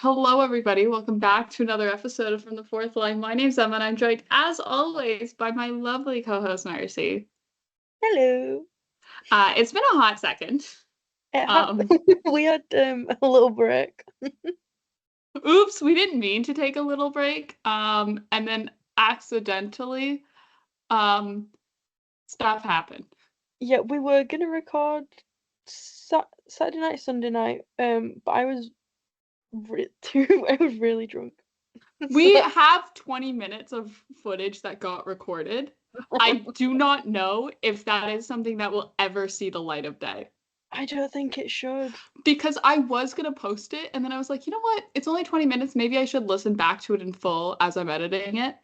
Hello, everybody. Welcome back to another episode of From the Fourth Line. My name's Emma, and I'm joined, as always, by my lovely co-host, Marcie. Hello. It's been a hot second. It Um, we had a little break. oops, we didn't mean to take a little break. And then accidentally, um, stuff happened. Yeah, we were gonna record Saturday night, Sunday night. But I was I was really drunk. We So have 20 minutes of footage that got recorded. I do not know if that is something that will ever see the light of day. I don't think it should. Because I was gonna post it, and then I was like, you know what? It's only 20 minutes. Maybe I should listen back to it in full as I'm editing it.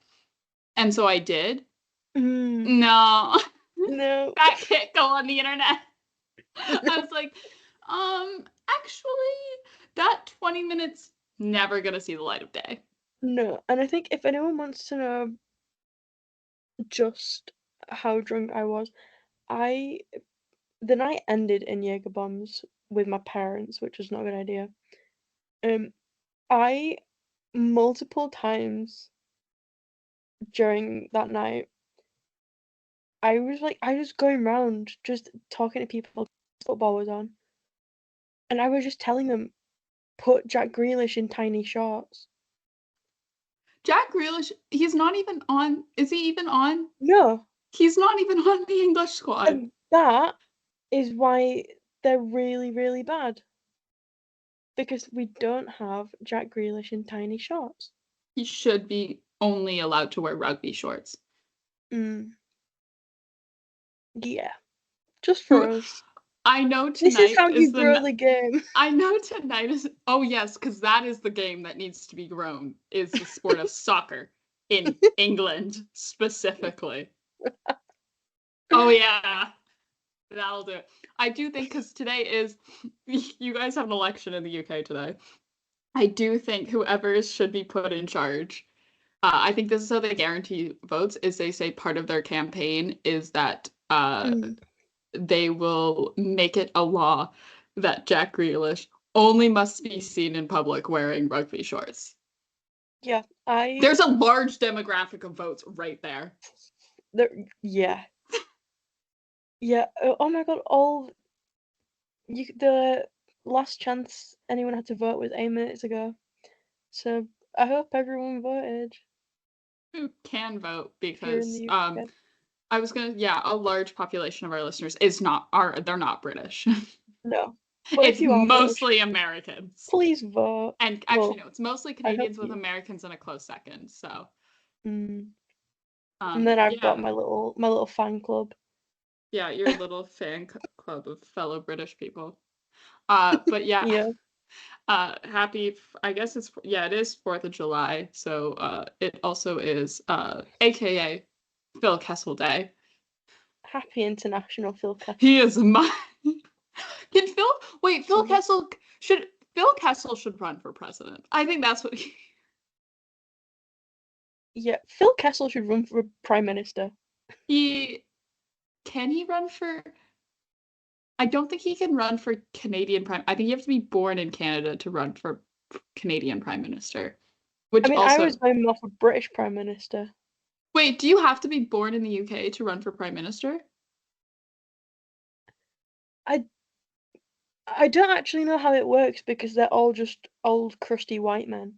And so I did. Mm, No, no. that can't go on the internet. I was like, actually, that 20 minutes never gonna see the light of day. No. And I think if anyone wants to know just how drunk I was, I the night ended in Jaeger bombs with my parents, which was not a good idea. Um, I multiple times during that night, I was going round just talking to people. Football was on, and I was just telling them, put Jack Grealish in tiny shorts. Jack Grealish, he's not even on. Is he even on? No, He's not even on the English squad. and that is why they're really, really bad because we don't have Jack Grealish in tiny shorts. He should be only allowed to wear rugby shorts. Mm, yeah, just for us. I know This is tonight how is you grow the the game. I know tonight is oh yes, because that is the game that needs to be grown, is the sport of soccer in England specifically. Oh yeah, that'll do it. I do think because today is you guys have an election in the UK today. I do think whoever should be put in charge. I think this is how they guarantee votes. Is they say part of their campaign is that Mm, they will make it a law that Jack Grealish only must be seen in public wearing rugby shorts. yeah, I There's a large demographic of votes right there. there, yeah, yeah. Oh my God, all the last chance anyone had to vote was 8 minutes ago. So I hope everyone voted Who can vote if you're in the because UK. I was gonna yeah, a large population of our listeners is not are they're not British. No, but if It's you are British, mostly Americans. please vote. And actually Well, no, it's mostly I hope Canadians with you. Americans in a close second. So Mm. And then I've got yeah. my little fan club. Yeah, your little club of fellow British people. But yeah, Yeah, happy, I guess it's, yeah, it is 4th of July. So it also is, AKA Phil Kessel Day. happy International Phil He Kessel. is my, can Phil, wait, So Phil Kessel should run for president. I think that's what he, yeah, Phil Kessel should run for prime minister. he, can he run for, I don't think he can run for Canadian prime, I think you have to be born in Canada to run for Canadian prime minister, I which mean, I was also, going more for British prime minister. wait, do you have to be born in the UK to run for prime minister? I I don't actually know how it works because they're all just old crusty white men.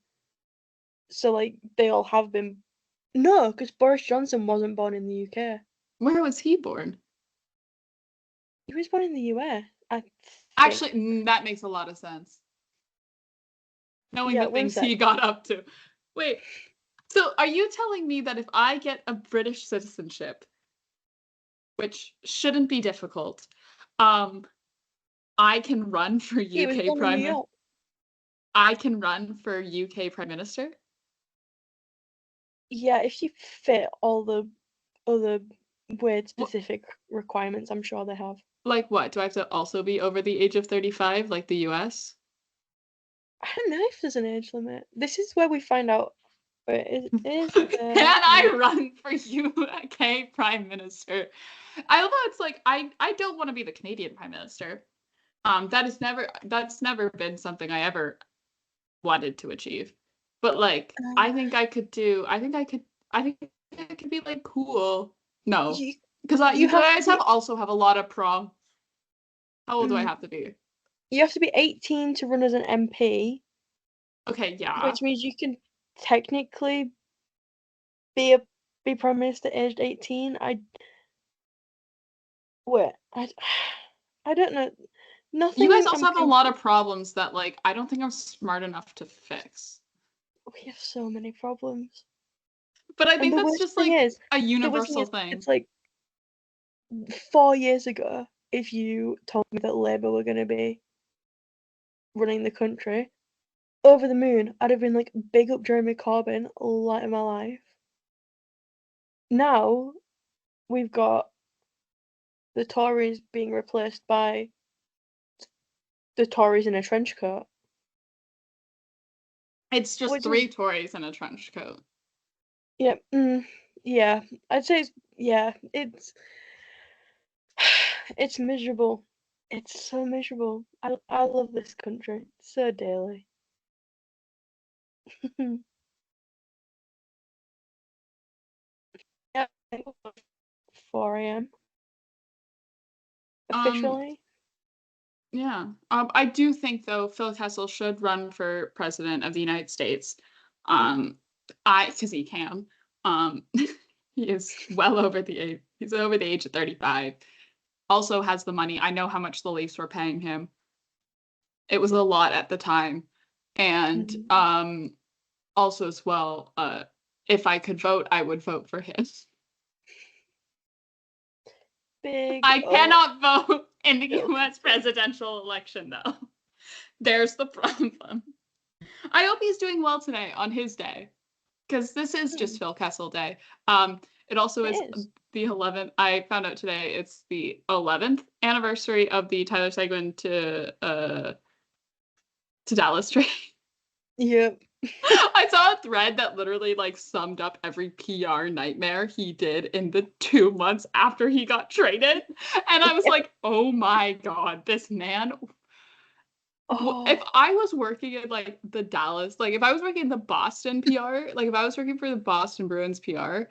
So like they all have been. No, because Boris Johnson wasn't born in the UK. Where was he born? He was born in the US, I Actually, think. that makes a lot of sense. Knowing Yeah, the one things sec. he got up to. Wait, so are you telling me that if I get a British citizenship, which shouldn't be difficult, um, I can run for He was UK born in New prime York. I can run for UK prime minister? Yeah, if you fit all the other weird What, specific requirements, I'm sure they have. like what? Do I have to also be over the age of 35 like the US? I don't know if there's an age limit. This is where we find out. Wait, is there Can an I age? run for UK prime minister? I love how it's like I don't want to be the Canadian prime minister. That's never been something I ever wanted to achieve. But like, I think I could be like cool. No, you because you you have to guys be also have a lot of prom. How old do I mm, have to be? you have to be 18 to run as an MP, Okay, yeah. which means you can technically be a be prime minister aged 18. Wait, I don't know. You guys Nothing also I'm have a lot thinking. of problems that like I don't think I'm smart enough to fix. We have so many problems. But I And think that's just like a the worst thing universal is, thing. it's like 4 years ago, if you told me that Labour were going to be running the country, over the moon, I'd have been like, big up Jeremy Corbyn, light of my life. Now, we've got the Tories being replaced by the Tories in a trench coat, It's just which three is, Tories in a trench coat. yeah, yeah, I'd say, yeah, it's miserable. It's so miserable. I love this country so dearly. Yeah, 4 a.m. Um, officially. yeah. I do think though Phil Kessel should run for president of the United States. Um, because he can. Um, he is well over the age. He's over the age of 35. Also has the money. I know how much the Leafs were paying him. It was a lot at the time. And Mm, also as well, if I could vote, I would vote for him. big I up cannot vote in the Phil US Kessel. presidential election though. There's the problem. I hope he's doing well today on his day, because this is just Mm, Phil Kessel Day. It also it is is. the 11th. I found out today it's the 11th anniversary of the Tyler Seguin to Dallas trade. Yep. I saw a thread that literally like summed up every PR nightmare he did in the 2 months after he got traded, and I was Yeah. like, oh my god, this man. If Oh, I was working in like the Dallas, like if I was working in the Boston PR, like if I was working for the Boston Bruins PR,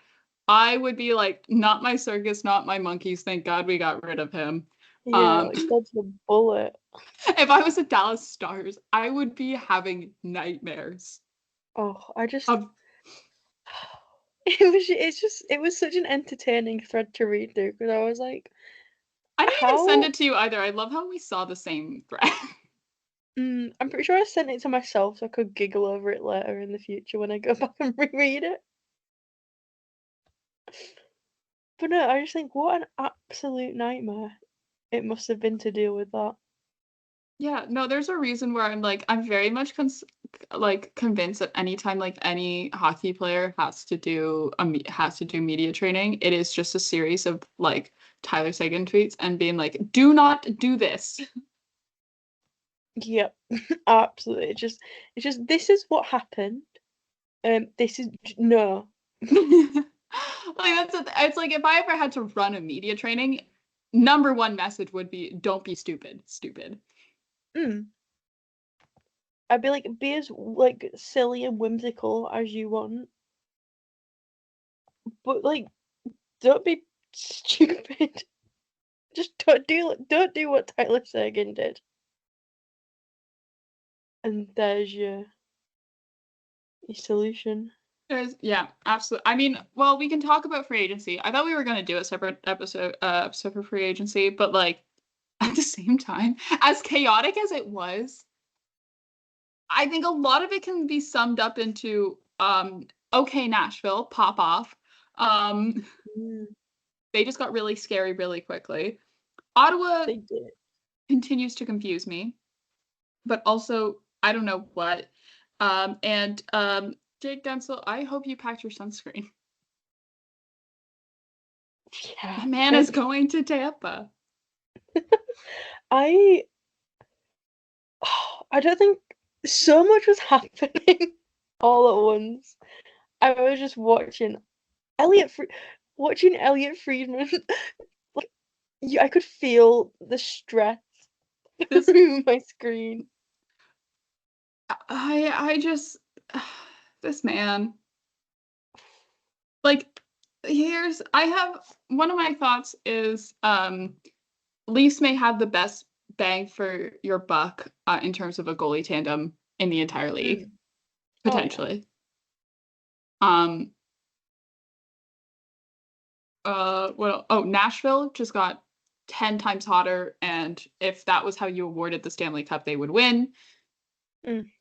I would be like, not my circus, not my monkeys. Thank God we got rid of him. yeah, Um, like that's a bullet. if I was a Dallas Stars, I would be having nightmares Oh, I just of. it was such an entertaining thread to read through because I was like, I didn't even send how it to you either. I love how we saw the same thread. I'm pretty sure I sent it to myself so I could giggle over it later in the future when I go back and reread it. But no, I just think what an absolute nightmare it must have been to deal with that. Yeah, no, there's a reason where I'm very much like convinced that anytime like any hockey player has to do media training, it is just a series of like Tyler Seguin tweets and being like, "Do not do this." Yep, absolutely. It's just this is what happened. This is no. Like it's like if I ever had to run a media training, number one message would be, "Don't be stupid, stupid." Mm. I'd be like, be as like silly and whimsical as you want, but like, don't be stupid. Just don't do what Tyler Sagan did. And there's your solution. Yeah, absolutely. I mean, well, we can talk about free agency. I thought we were going to do a separate episode for free agency, but like at the same time, as chaotic as it was, I think a lot of it can be summed up into okay, Nashville, pop off. Um, Mm, they just got really scary really quickly. Ottawa they did. continues to confuse me, but also I don't know what. And Jake Densel, I hope you packed your sunscreen. Yeah. That man is going to Tampa. I I don't think so much was happening all at once. I was just Elliot Fre- watching Elliot Friedman. Like I could feel the stress This through my screen. I just this man. Like, I have one of my thoughts is Leafs may have the best bang for your buck in terms of a goalie tandem in the entire league, Oh yeah. potentially. Um Nashville just got 10 times hotter, and if that was how you awarded the Stanley Cup, they would win.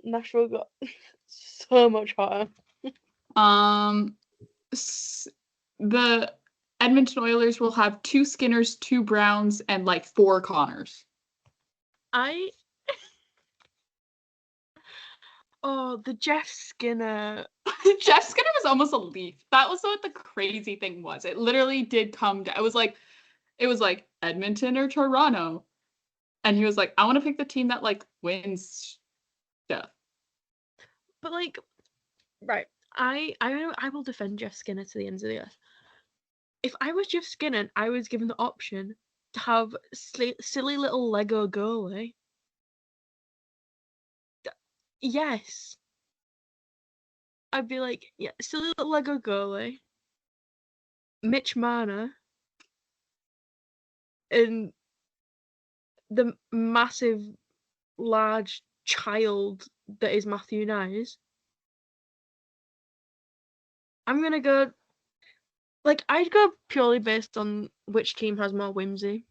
Nashville got so much hotter. Um the Edmonton Oilers will have 2 Skinners, 2 Browns, and like 4 Connors. I Oh, the Jeff Skinner. Jeff Skinner was almost a Leaf. That was what the crazy thing was. It literally did come down. It was like Edmonton or Toronto. And he was like, I want to pick the team that like wins stuff. But like, right, I will defend Jeff Skinner to the ends of the earth. If I was Jeff Skinner and I was given the option to have silly little Lego goalie, yes, I'd be like, yeah, silly little Lego goalie, Mitch Marner, and the massive, large child that is Matthew Nyes. I'm gonna go. Like, I'd go purely based on which team has more whimsy.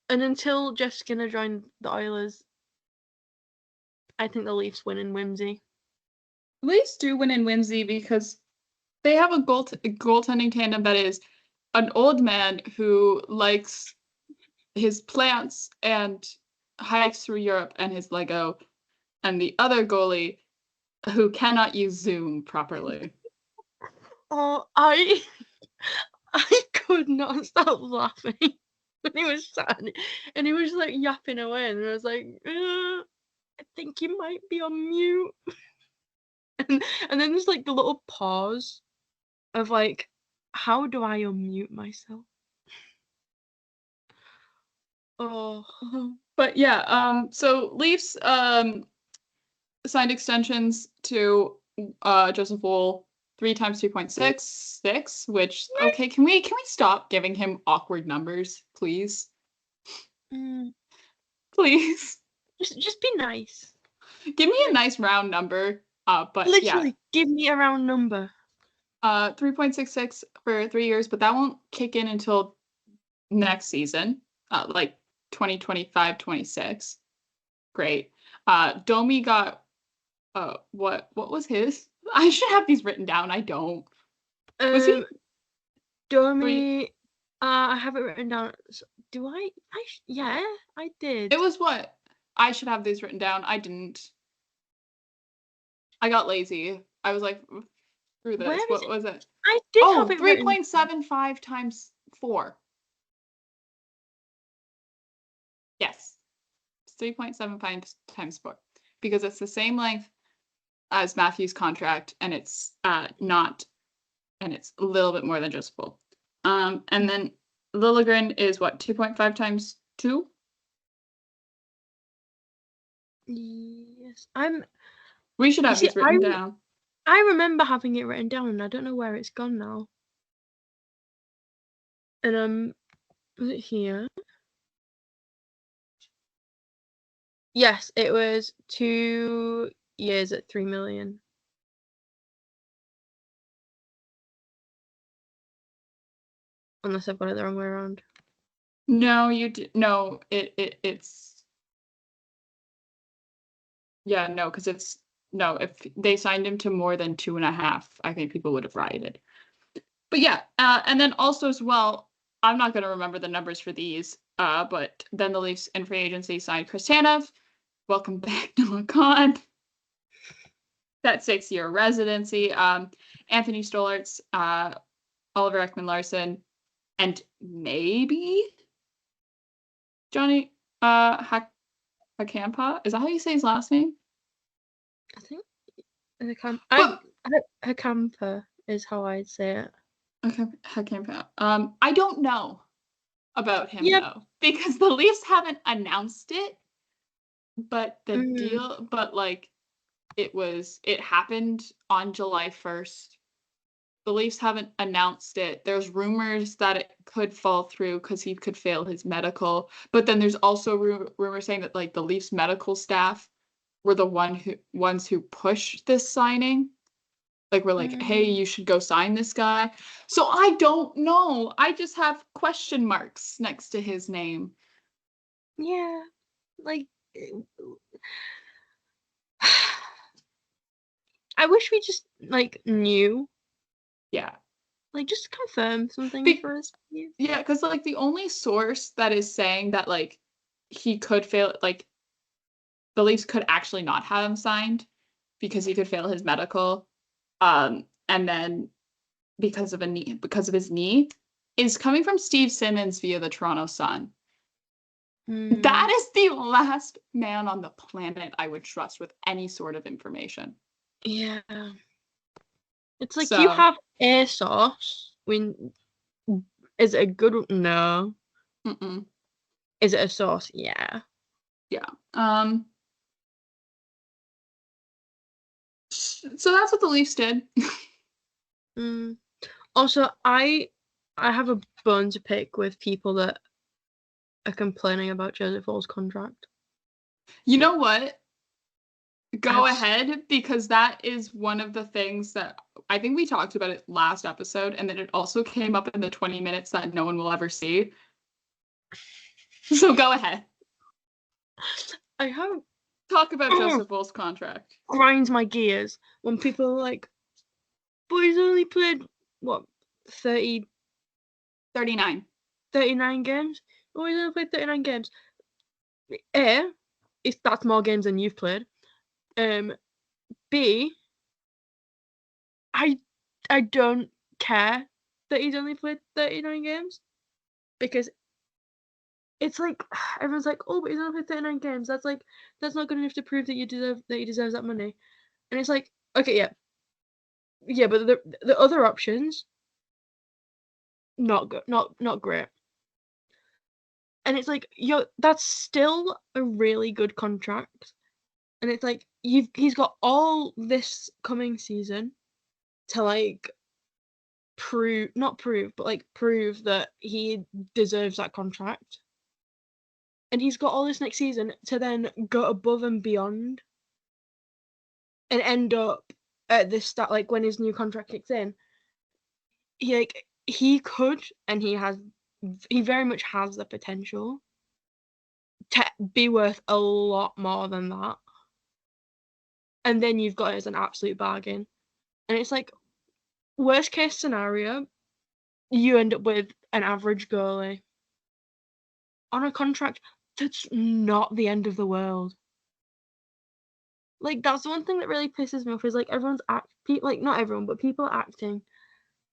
And until Jeff Skinner joined the Oilers, I think the Leafs win in whimsy. Leafs do win in whimsy because they have a goaltending tandem that is an old man who likes his plants and hikes through Europe and his Lego, and the other goalie who cannot use Zoom properly. Oh, I could not stop laughing when he was sad, and he was like yapping away, and I was like, I think you might be on mute. And then there's like the little pause of like, how do I unmute myself? Oh, But yeah, so Leafs signed extensions to Joseph Wool 3 times 2.66, which okay, can we stop giving him awkward numbers, please? Please. just be nice. Give me a nice round number. But Literally, yeah. give me a round number. 3.66 for 3 years, but that won't kick in until next season, like 2025-26. Great. Domi got what was his? I should have these written down. I don't. Was he? Domi, I have it written down. Do I? Yeah, I did. It was what? I should have these written down. I didn't. I got lazy. I was like, through this. What was it? I did have it 3.75 times 4. Yes. 3.75 times 4. Because it's the same length as Matthew's contract, and it's not, and it's a little bit more than just full. And then Liljegren is what, 2.5 times 2? Yes. We should have these written down. I remember having it written down, and I don't know where it's gone now. And was it here? Yes, it was 2 years at 3 million. Unless I've got it the wrong way around. No, no, it's yeah, no, because it's no, if they signed him to more than 2.5, I think people would have rioted. But yeah, and then also as well, I'm not going to remember the numbers for these, but then the Leafs in free agency signed Chris Tanev. Welcome back, Noah Khan. That 6-year residency. Anthony Stolarz, Oliver Ekman-Larsson, and maybe Johnny Hakampa. Is that how you say his last name? I think Hakampa is how I'd say it. Okay, Hakampa. I don't know about him though, because the Leafs haven't announced it. But like it happened on July 1st. The Leafs haven't announced it. There's rumors that it could fall through because he could fail his medical. But then there's also rumors saying that like the Leafs medical staff were the ones who pushed this signing. Like we're like, hey, you should go sign this guy. So I don't know. I just have question marks next to his name. Yeah, like I wish we just like knew. Yeah. Like just confirm some things for us. Yeah, because like the only source that is saying that like he could fail, like the Leafs could actually not have him signed because he could fail his medical, and then because of his knee, is coming from Steve Simmons via the Toronto Sun. That is the last man on the planet I would trust with any sort of information. Yeah. It's like you have a source. Is it a good? No. Mm-mm. Is it a source? Yeah. Yeah. So that's what the Leafs did. Also, I have a bone to pick with people that are complaining about Joseph Hall's contract. You know what? Go ahead, because that is one of the things that I think we talked about it last episode, and then it also came up in the 20 minutes that no one will ever see. So go ahead. I have talk about Joseph Woll's contract. Grinds my gears when people are like, but he's only played what 39 games. Oh, he's only played 39 games. A, if that's more games than you've played. B, I don't care that he's only played 39 games because it's like everyone's like, oh, but he's only played 39 games. That's not good enough to prove that he deserves that money. And it's like, okay, yeah, but the other options, not good, not great. And it's like, that's still a really good contract. And it's like he's got all this coming season to like prove that he deserves that contract. And he's got all this next season to then go above and beyond and end up at this start, like when his new contract kicks in. He could, and he very much has the potential to be worth a lot more than that. And then you've got it as an absolute bargain. And it's like, worst case scenario, you end up with an average goalie on a contract that's not the end of the world. Like, that's the one thing that really pisses me off is like everyone's like not everyone, but people are acting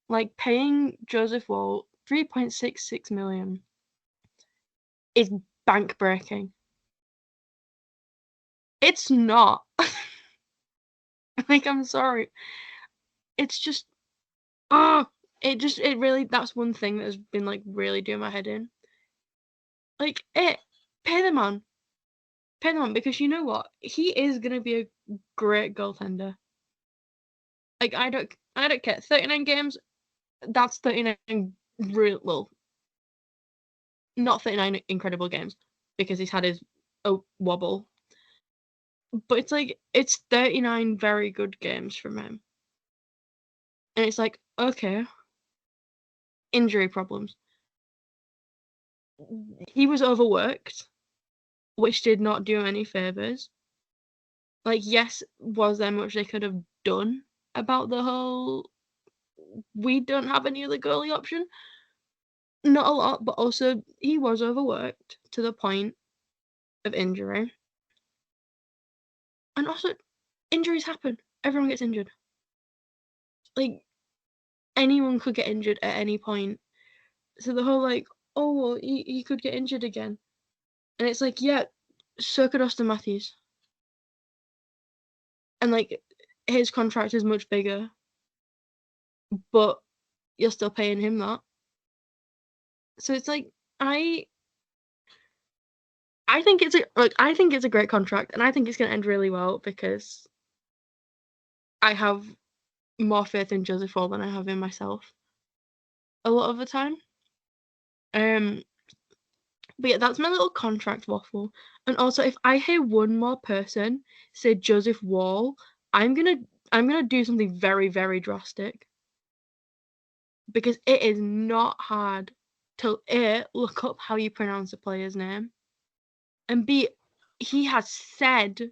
like paying Joseph Woll $3.66 million is bank breaking. It's not. Like, I'm sorry. It's just it really, that's one thing that has been like really doing my head in. Like, pay the man. Pay the man, because you know what? He is gonna be a great goaltender. Like, I don't care. 39 games, that's 39 well, not 39 incredible games, because he's had his wobble. But it's like, it's 39 very good games from him. And it's like, okay, injury problems. He was overworked, which did not do any favors. Like, yes, was there much they could have done about the whole we don't have any other goalie option? Not a lot, but also he was overworked to the point of injury. And also, injuries happen. Everyone gets injured. Like, anyone could get injured at any point. So the whole like, oh, well, he could get injured again. And it's like, yeah, so could Austin Matthews. And like, his contract is much bigger, but you're still paying him that. So it's like, I think it's a great contract, and I think it's going to end really well because I have more faith in Joseph Wall than I have in myself a lot of the time. But yeah, that's my little contract waffle. And also, if I hear one more person say Joseph Wall, I'm gonna do something very, very drastic because it is not hard to A, look up how you pronounce a player's name, and B, he has said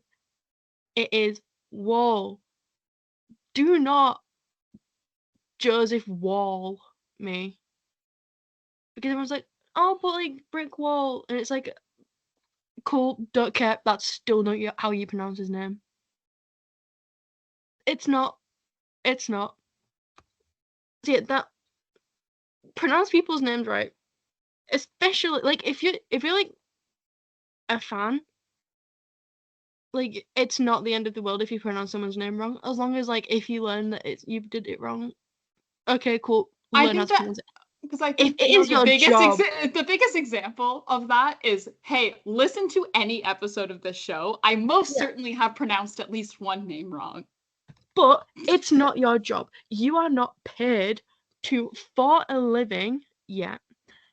it is Wall. Do not Joseph Wall me. Because everyone's like, oh, but like brick wall, and it's like, cool, don't care. That's still not how you pronounce his name. It's not. It's not. See, that pronounce people's names right, especially like if you're like a fan, like it's not the end of the world if you pronounce someone's name wrong, as long as like if you learn that you did it wrong. Okay, cool. I Learn how think to that pronounce it. because I If think it is your job, the biggest example of that is, hey, listen to any episode of this show. I most yeah, certainly have pronounced at least one name wrong. but it's not your job. You are not paid for a living yet.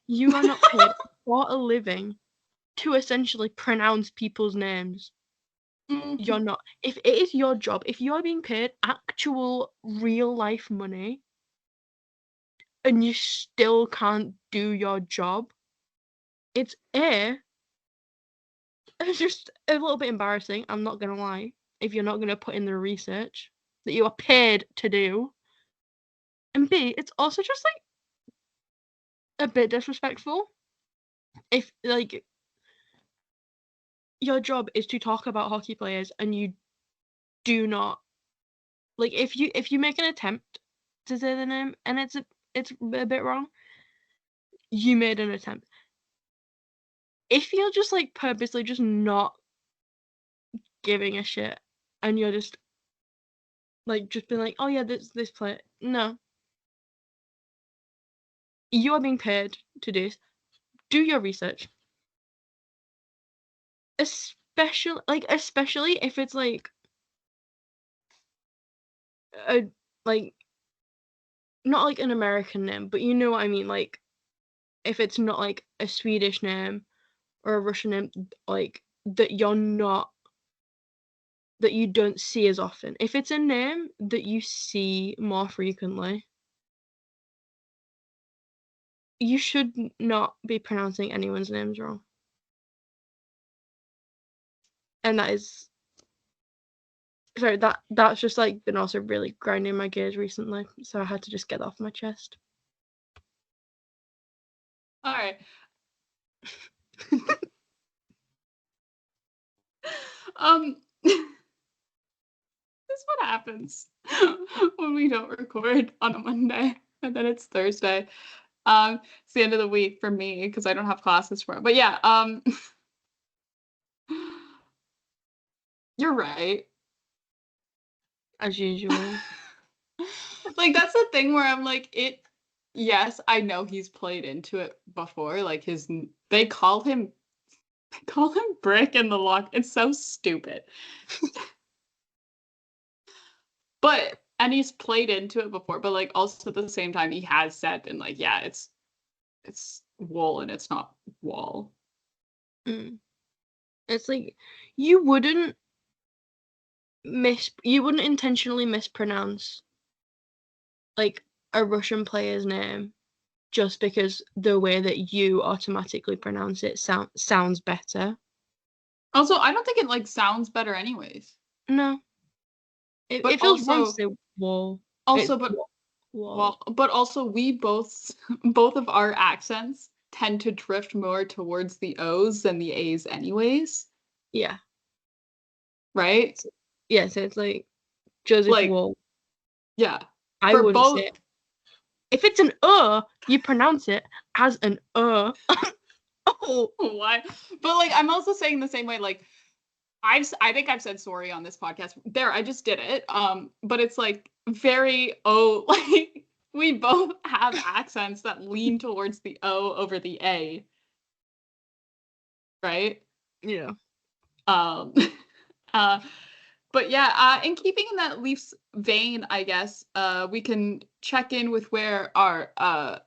You are not paid for a living to essentially pronounce people's names. You're not. If it is your job, if you are being paid actual real life money and you still can't do your job, it's just a little bit embarrassing, I'm not gonna lie, if you're not gonna put in the research that you are paid to do. And B, it's also just like a bit disrespectful if like your job is to talk about hockey players and you do not like if you make an attempt to say the name and it's a bit wrong, you made an attempt. If you're just like purposely just not giving a shit and you're just like just being like, oh yeah, this play, no, you are being paid to do your research, especially if it's like a like not like an American name, but you know what I mean, like if it's not like a Swedish name or a Russian name, like that you don't see as often. If it's a name that you see more frequently, you should not be pronouncing anyone's names wrong. And that's just like been also really grinding my gears recently, so I had to just get that off my chest. All right. This is what happens when we don't record on a Monday and then it's Thursday. It's the end of the week for me because I don't have classes tomorrow. But yeah, you're right. As usual. Like that's the thing where I'm like, yes, I know he's played into it before. Like they call him Brick in the Lock. It's so stupid. And he's played into it before, but like also at the same time he has said and like, yeah, it's wool and it's not wall. It's like you wouldn't intentionally mispronounce like a Russian player's name just because the way that you automatically pronounce it sounds better. Also, I don't think it like sounds better anyways. No. It feels wrong to say wall. Also, but also we both of our accents tend to drift more towards the O's than the A's anyways. Yeah. Right? Yeah, so it's like Joseph like, Wall. Yeah. I wouldn't both... say it. If it's an you pronounce it as an Oh. Why? But like I'm also saying the same way, like I think I've said sorry on this podcast. There, I just did it. But it's like very like we both have accents that lean towards the O over the A. Right? Yeah. Um, but yeah, in keeping in that Leafs vein, I guess, we can check in with where our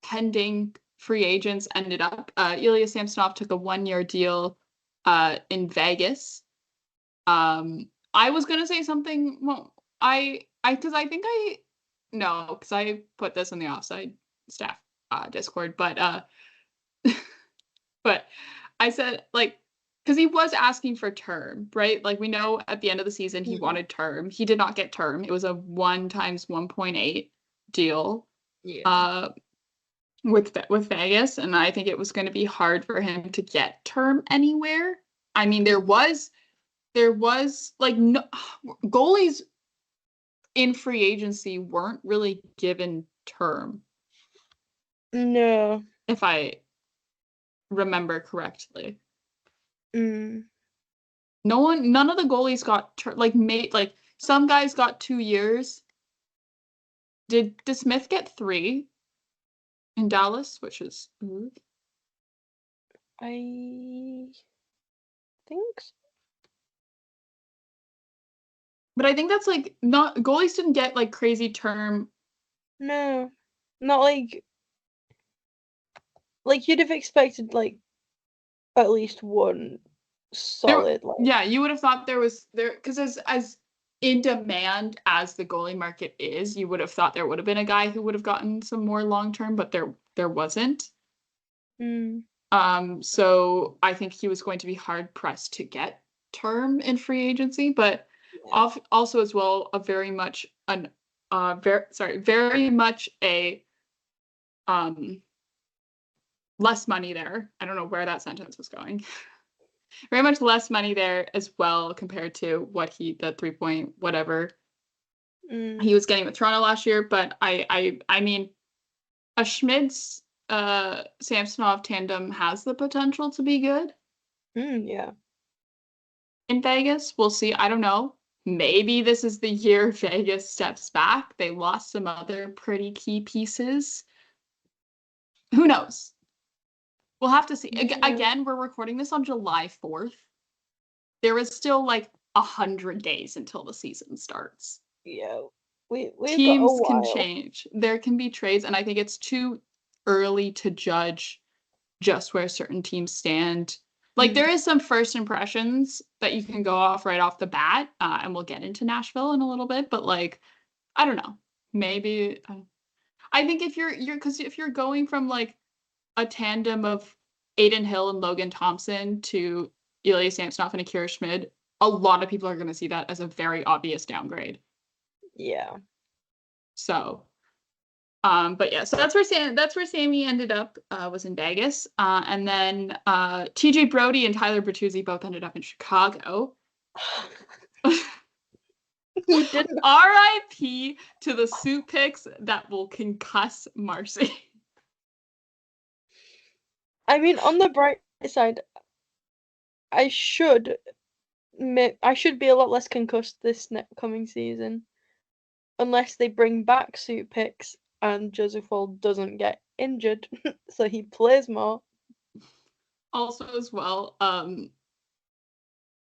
pending free agents ended up. Ilya Samsonov took a 1-year deal in Vegas. I was gonna say something. Well, because I think no, because I put this in the offside staff Discord, but I said like because he was asking for term, right? Like we know at the end of the season he wanted term. He did not get term. It was a 1 times 1.8 deal. Yeah. With Vegas, and I think it was going to be hard for him to get term anywhere. I mean, there was like no goalies in free agency weren't really given term, No. if I remember correctly. Mm. None of the goalies got like some guys got 2 years. Did Smith get 3 in Dallas, which is I think so. but I think that's like not goalies didn't get like crazy term. No. Not like you'd have expected like at least one There, solid like yeah, you would have thought there because as in demand as the goalie market is, you would have thought there would have been a guy who would have gotten some more long term, but there wasn't. mm. So I think he was going to be hard pressed to get term in free agency, but Yeah. also as well a very much very much a um less money there. I don't know where that sentence was going. Very much less money there as well compared to what the 3 point whatever he was getting with Toronto last year. But I mean, a Schmid's Samsonov tandem has the potential to be good Yeah. in Vegas. We'll see. I don't know. Maybe this is the year Vegas steps back. They lost some other pretty key pieces. Who knows? We'll have to see. Yeah. Again, we're recording this on July 4th. There is still like 100 days until the season starts. Yeah. We've got a Teams can while. change. There can be trades, and I think it's too early to judge just where certain teams stand. Like there is some first impressions that you can go off right off the bat, and we'll get into Nashville in a little bit. But like, I don't know. Maybe I think if you're because if you're going from like a tandem of Aiden Hill and Logan Thompson to Ilya Samsonov and Akira Schmid, a lot of people are going to see that as a very obvious downgrade. Yeah. So, but yeah, so that's where Sammy ended up was in Vegas, and then TJ Brody and Tyler Bertuzzi both ended up in Chicago. He didn't. R.I.P. to the suit picks that will concuss Marcie. I mean, on the bright side, I should be a lot less concussed this coming season, unless they bring back suit picks and Joseph Hall doesn't get injured, so he plays more. Also, as well,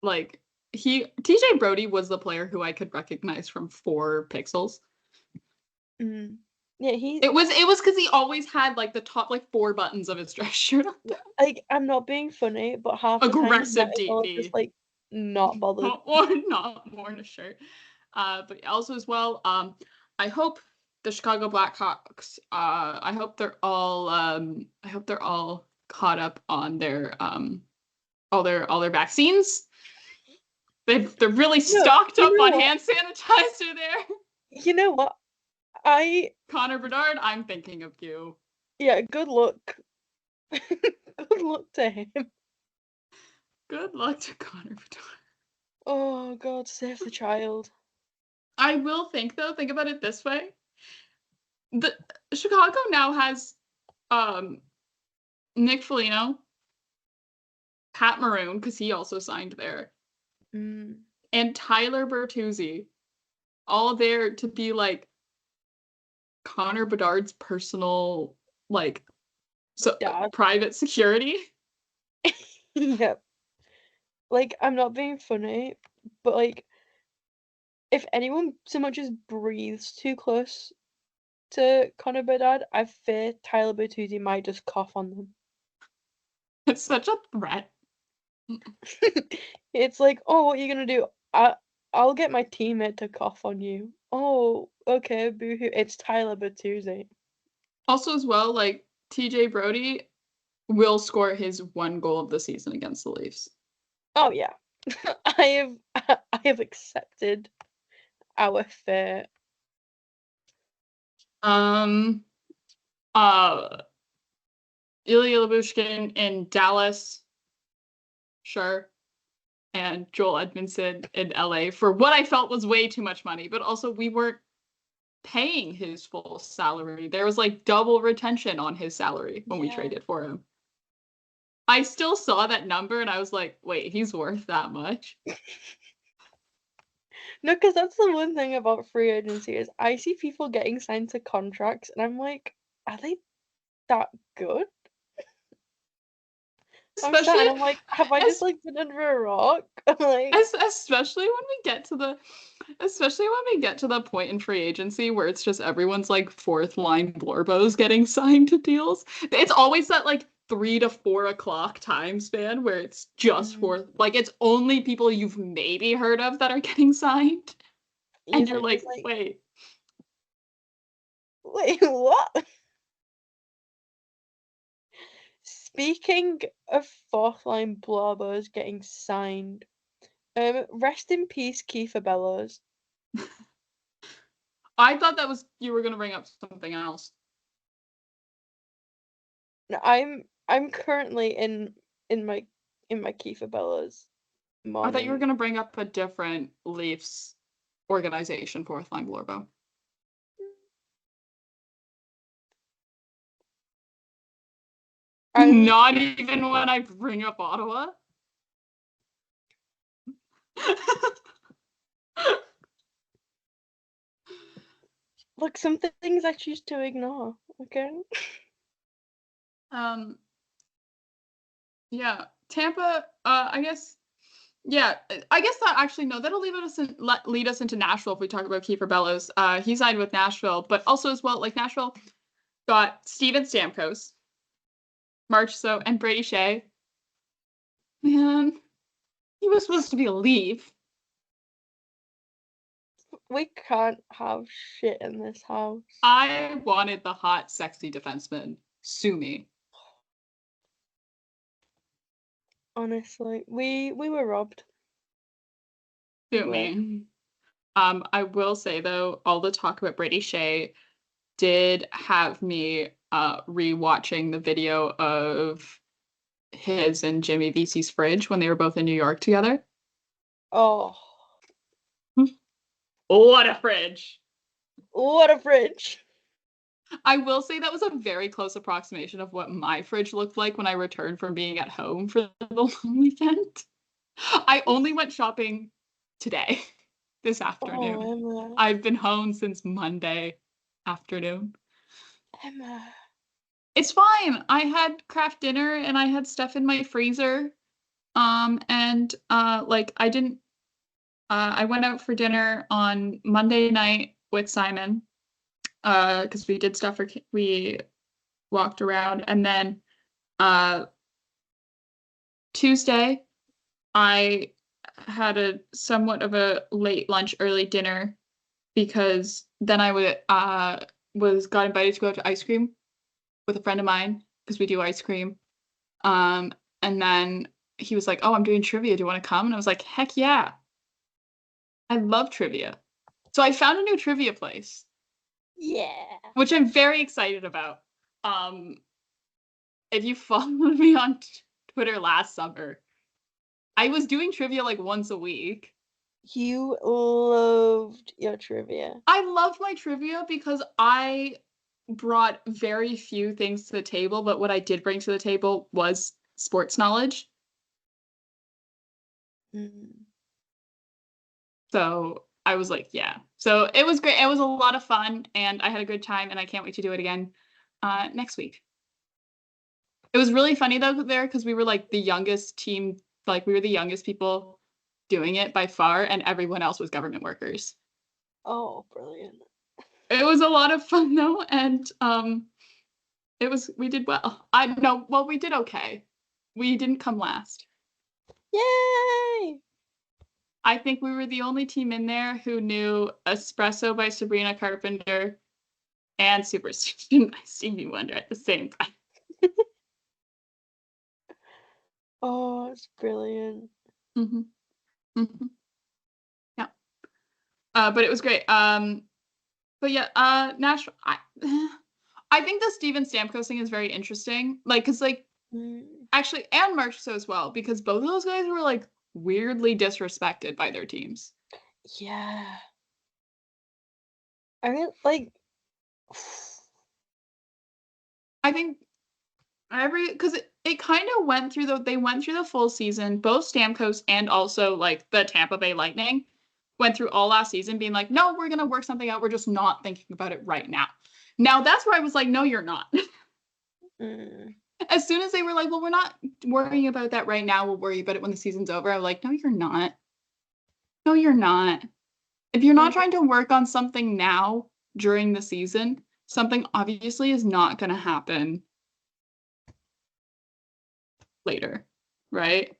like TJ Brody was the player who I could recognize from 4 Pixels. Yeah, it was because he always had like the top like 4 buttons of his dress shirt. Like, I'm not being funny, but half the time Aggressive just like not bothered. or not worn a shirt. But also as well, I hope the Chicago Blackhawks. I hope they're all caught up on their all their vaccines. They're really stocked up on hand sanitizer there. You know what? Connor Bedard, I'm thinking of you. Yeah, good luck. Good luck to him. Good luck to Connor Bedard. Oh God, save the child. I will think about it this way. The Chicago now has Nick Foligno, Pat Maroon, because he also signed there, and Tyler Bertuzzi, all there to be like Connor Bedard's personal private security. Yep. like, I'm not being funny, but like, if anyone so much as breathes too close to Connor Bedard, I fear Tyler Bertuzzi might just cough on them. It's such a threat. It's like, oh, what are you gonna do? I'll get my teammate to cough on you. Oh, okay, boohoo. It's Tyler Bertuzzi. Also, as well, like TJ Brody will score his 1 goal of the season against the Leafs. Oh yeah. I have accepted our fate. Uh Ilya Lyubushkin in Dallas, sure. And Joel Edmondson in LA for what I felt was way too much money, but also we weren't paying his full salary. There was like double retention on his salary when we Yeah. traded for him. I still saw that number and I was like, wait, he's worth that much? No, because that's the one thing about free agency is I see people getting signed to contracts and I'm like, are they that good? I'm sad Especially and I'm like, have I just as, like been under a rock? Like, especially when we get to the point in free agency where it's just everyone's like fourth line blorbos getting signed to deals. It's always that like 3 to 4 o'clock time span where it's just for like it's only people you've maybe heard of that are getting signed. And you're like, like, wait. wait, what? Speaking of fourth line blobbers getting signed, rest in peace, Kiefer Bellows. I thought that was you were gonna bring up something else. No, I'm currently in my Kiefer Bellows I thought you were morning. gonna bring up a different Leafs organization, fourth line blorbo. I'm Not even when I bring up Ottawa. look, some things I choose to ignore. Okay. um, yeah, Tampa. I guess. Yeah, I guess that actually no, that'll lead us into Nashville if we talk about Kiefer Bellows. He signed with Nashville, but also as well, like Nashville got Steven Stamkos, Marchessault, and Brady Shea. Man, he was supposed to be a Leaf. We can't have shit in this house. I wanted the hot, sexy defenseman. Sue me. Honestly, we were robbed. Sue me. I will say though, all the talk about Brady Shea did have me rewatching the video of his and Jimmy VC's fridge when they were both in New York together. Oh, What a fridge! what a fridge! I will say that was a very close approximation of what my fridge looked like when I returned from being at home for the long weekend. I only went shopping today, this afternoon. Oh, Emma, I've been home since Monday afternoon. Emma. It's fine. I had craft dinner and I had stuff in my freezer. And like I went out for dinner on Monday night with Simon. Because we did stuff we walked around, and then Tuesday I had a somewhat of a late lunch, early dinner because then I got invited to go out to ice cream with a friend of mine because we do ice cream. And then he was like, "Oh, I'm doing trivia. Do you want to come?" And I was like, "Heck yeah. I love trivia." So I found a new trivia place, Yeah. which I'm very excited about. Um, if you followed me on Twitter last summer, I was doing trivia like once a week. You loved your trivia. I love my trivia because I brought very few things to the table, but what I did bring to the table was sports knowledge. Mm. So I was like, yeah. So it was great. It was a lot of fun, and I had a good time, and I can't wait to do it again next week. It was really funny though there because we were like the youngest team Like we were the youngest people doing it by far, and everyone else was government workers. Oh, brilliant. It was a lot of fun though, and we did well. We did okay. We didn't come last. Yay! I think we were the only team in there who knew Espresso by Sabrina Carpenter and Superstition by Stevie Wonder at the same time. Oh, it's brilliant. Mm-hmm. Mm-hmm. Yeah. But it was great. But yeah, Nashville. I think the Steven Stamkos thing is very interesting. Like, cause like actually, and Marchessault as well, because both of those guys were like weirdly disrespected by their teams. Yeah. I mean, like, I think because it kind of went through they went through the full season, both Stamkos and also like the Tampa Bay Lightning went through all last season being like, no, we're gonna work something out. We're just not thinking about it right now. Now that's where I was like, no, you're not. As soon as they were like, well, we're not worrying about that right now. We'll worry about it when the season's over. I'm like, no, you're not. No, you're not. If you're not trying to work on something now during the season, something obviously is not going to happen later, right?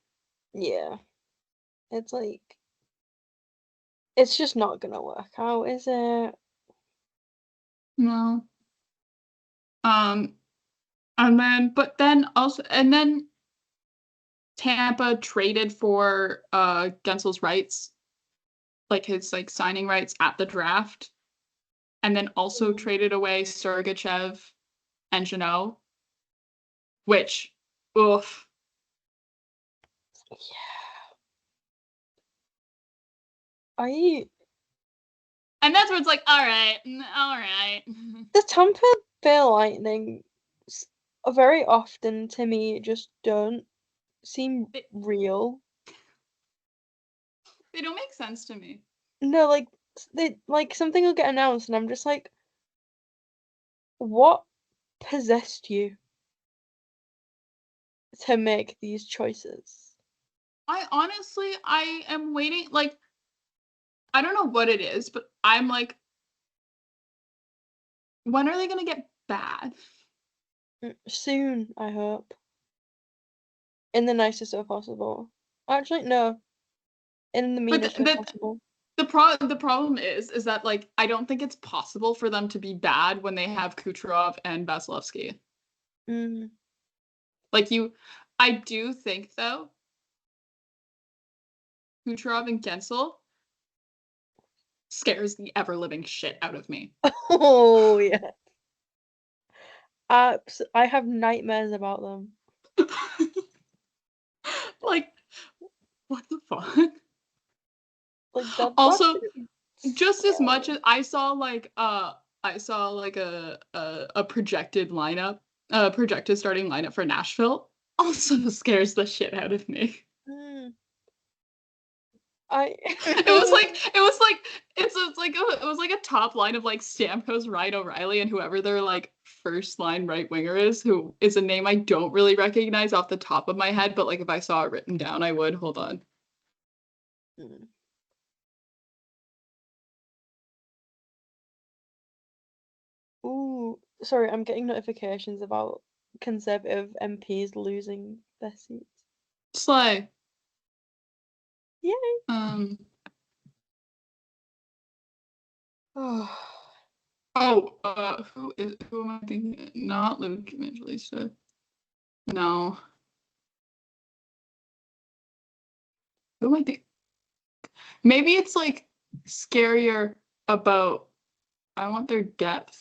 Yeah. It's like, it's just not gonna work out, is it? No. And then Tampa traded for Gensel's rights, like his like signing rights at the draft, and then also traded away Sergachev and Jeannot, which, oof. Yeah. And that's where it's like, all right. The Tampa Bay Lightning very often to me just don't seem real. They don't make sense to me. No, like something will get announced and I'm just like, what possessed you to make these choices? I am waiting, like, I don't know what it is, but I'm like, when are they gonna get bad? Soon, I hope. In the nicest way possible. Actually, no. In the meanest way possible. The problem is that like I don't think it's possible for them to be bad when they have Kucherov and Vasilevsky. Like I do think though, Kucherov and Gensel scares the ever living shit out of me. Oh yeah. I have nightmares about them. Like, what the fuck? Like that's Also, just scary. as much as I saw like a projected lineup, projected starting lineup for Nashville, also scares the shit out of me. It was like a top line of like Stamkos, Ryan O'Reilly, and whoever their like first line right winger is, who is a name I don't really recognize off the top of my head, but like if I saw it written down, I would. Hold on. Ooh, sorry, I'm getting notifications about Conservative MPs losing their seats. Slay. Yay. Who am I thinking? Not Luke Evangelista. No. Who am I thinking? Maybe it's like scarier about. I want their depth.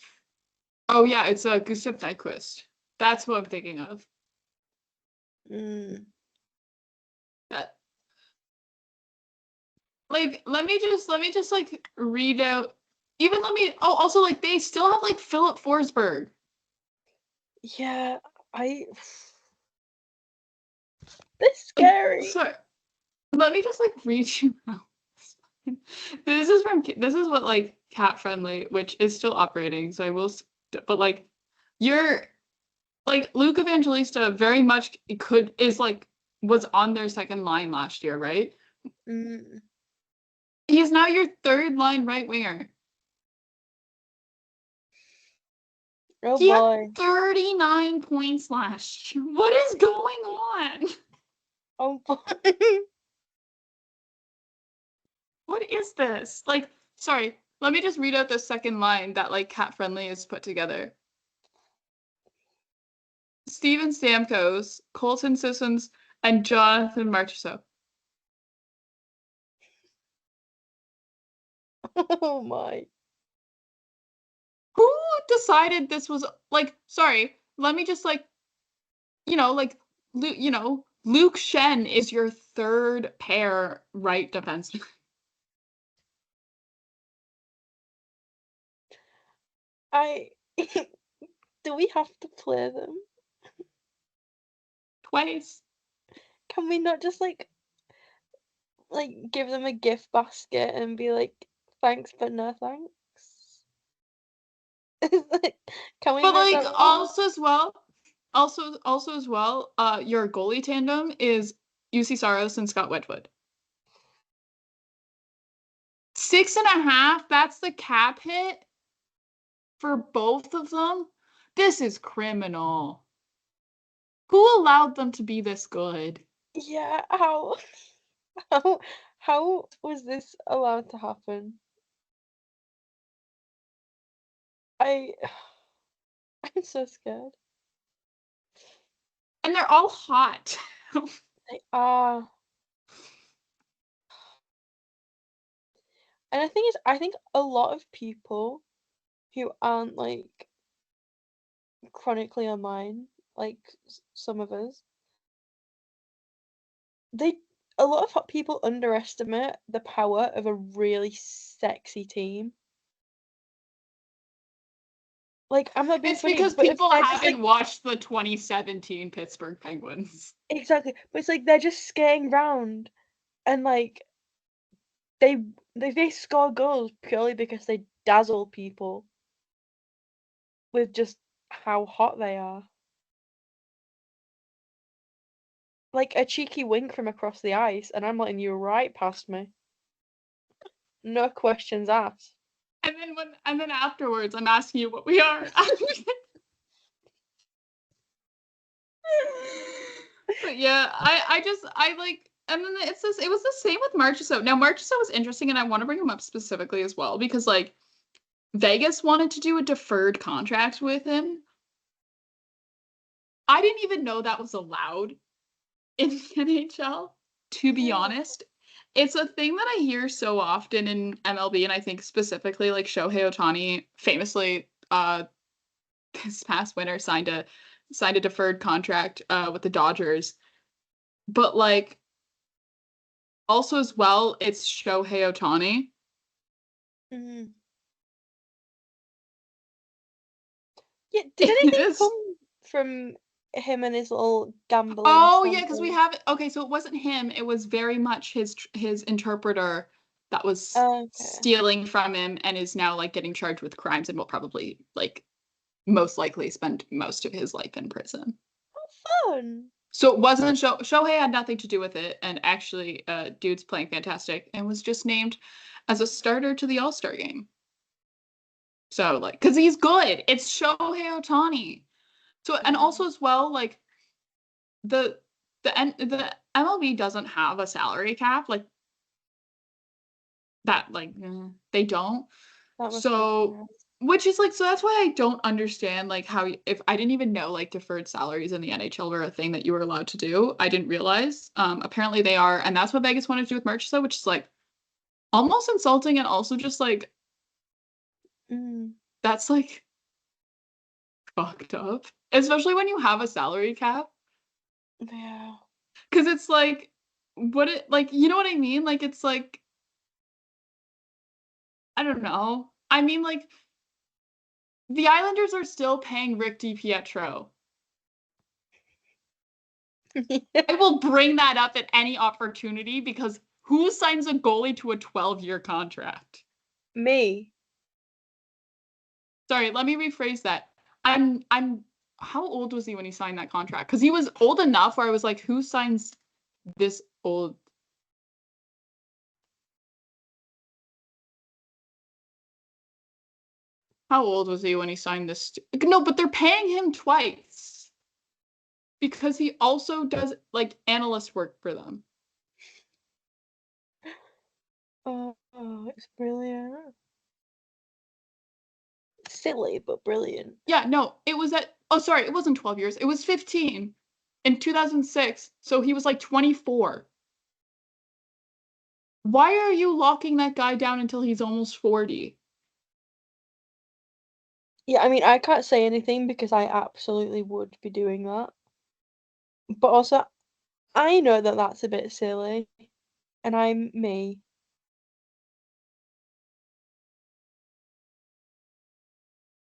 Oh yeah, it's Gustav Nyquist. That's what I'm thinking of. That. Like, let me just like read out. Even let me. Oh, also like they still have like Philip Forsberg. Yeah, That's scary. Sorry. Let me just like read you out. This is what like cat friendly, which is still operating, so I will. But like, you're like Luke Evangelista very much is like was on their second line last year, right? Mm. He's now your third line right winger. Oh He boy. had 39 points last year. What is going on? Oh boy. What is this? Like, sorry, let me just read out the second line that like Cat Friendly has put together. Steven Stamkos, Colton Sissons, and Jonathan Marchessault. Oh my. Who decided this was like? Sorry, let me just like, like, Luke Shen is your third pair right defenseman. Do we have to play them? Twice. Can we not just like give them a gift basket and be like, thanks but no thanks? Can we But make like that also as well, your goalie tandem is UC Saros and Scott Wedgwood. 6.5, that's the cap hit for both of them. This is criminal. Who allowed them to be this good? Yeah, how how was this allowed to happen? I I'm so scared. And they're all hot. They are. And the thing is, I think a lot of people who aren't like chronically online, like some of us, they a lot of people underestimate the power of a really sexy team. Like, I'm not being It's funny, because but if people they're just haven't watched the 2017 Pittsburgh Penguins. exactly, but it's like they're just skating round and like they they score goals purely because they dazzle people with just how hot they are. Like a cheeky wink from across the ice, and I'm letting you right past me. No questions asked. And then afterwards I'm asking you what we are. But yeah, I like, and then it was the same with Marchessault. Now Marchessault was interesting, and I want to bring him up specifically as well because like Vegas wanted to do a deferred contract with him. I didn't even know that was allowed in the NHL, to be Yeah. honest. It's a thing that I hear so often in MLB, and I think specifically like Shohei Ohtani famously this past winter signed a deferred contract with the Dodgers. But like also as well, it's Shohei Ohtani. Mm. Yeah, did anything come from him and his little gambling Oh yeah, because we scandal? have okay, so it wasn't him, it was very much his interpreter that was Okay. stealing from him and is now like getting charged with crimes and will probably like most likely spend most of his life in prison. Oh, fun. So it wasn't Shohei had nothing to do with it, and actually, dude's playing fantastic and was just named as a starter to the All-Star game. So like, because he's good, it's Shohei Ohtani. So and also as well, like the the MLB doesn't have a salary cap like that. Like they don't. That must be so So nice. which is like so that's why I don't understand like how if I didn't even know like deferred salaries in the NHL were a thing that you were allowed to do. I didn't realize. Apparently they are, and that's what Vegas wanted to do with Marchessault, which is like almost insulting and also just like Mm. that's like fucked up. Especially when you have a salary cap. Yeah. Because it's like what it like you know what I mean? Like it's like I don't know. I mean like the Islanders are still paying Rick DiPietro. I will bring that up at any opportunity because who signs a goalie to a 12-year contract? Me. Sorry, let me rephrase that. I'm how old was he when he signed that contract? Because he was old enough where I was like, who signs this old. How old was he when he signed this? No, but they're paying him twice because he also does like analyst work for them. Oh, it's brilliant. Silly, but brilliant. Yeah, no, it was at. Oh, sorry, it wasn't 12 years. It was 15 in 2006. So he was like 24. Why are you locking that guy down until he's almost 40? Yeah, I mean, I can't say anything because I absolutely would be doing that. But also, I know that that's a bit silly, and I'm me.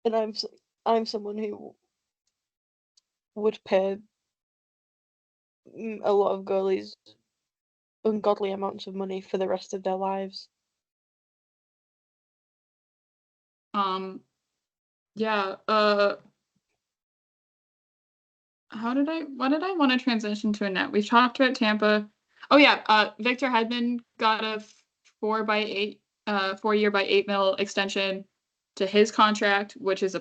And I'm someone who would pay a lot of goalies ungodly amounts of money for the rest of their lives. Yeah, what did I want to transition to a net? We've talked about Tampa. Oh yeah, Victor Hedman got a 4 year by 8 mil extension to his contract, which is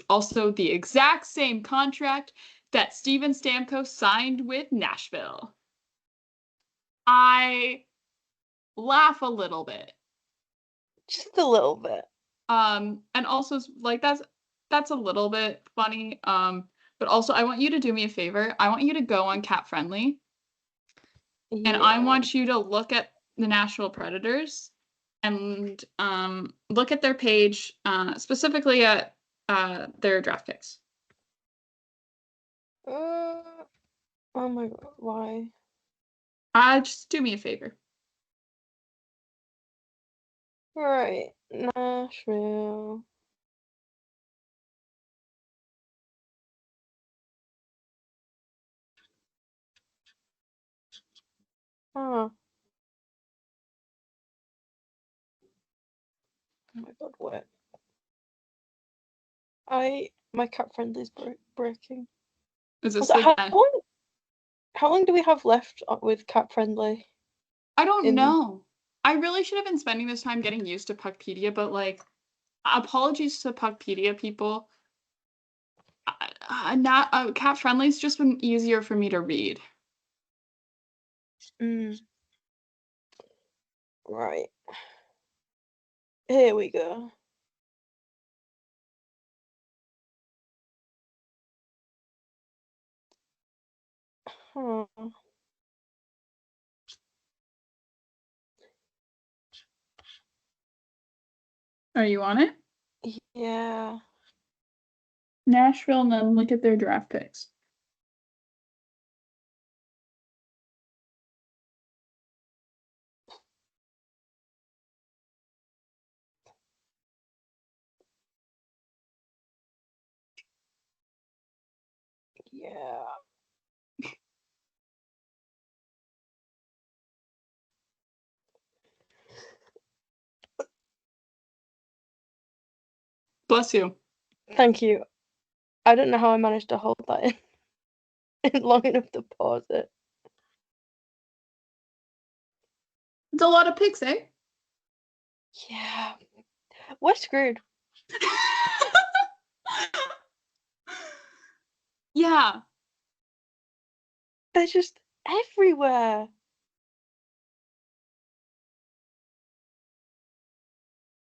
also the exact same contract that Steven Stamkos signed with Nashville. I laugh a little bit. Just a little bit. And also like that's a little bit funny. But also I want you to do me a favor. I want you to go on Cap Friendly and I Yeah. want you to look at the Nashville Predators and look at their page, specifically at their draft picks. Oh my god, why? Just do me a favor. Right, Nashville. Huh. Oh my god, what? My Cap Friendly's breaking. Is this Also, the how long do we have left with Cap Friendly? I don't In know. I really should have been spending this time getting used to Puckpedia, but like apologies to Puckpedia people. Not Cat Friendly's just been easier for me to read. mm, right. Here we go. Huh. Are you on it? Yeah. Nashville, and then look at their draft picks. Yeah. Bless you. Thank you. I don't know how I managed to hold that in long enough to pause it. It's a lot of picks, eh? Yeah. We're screwed. Yeah. They're just everywhere.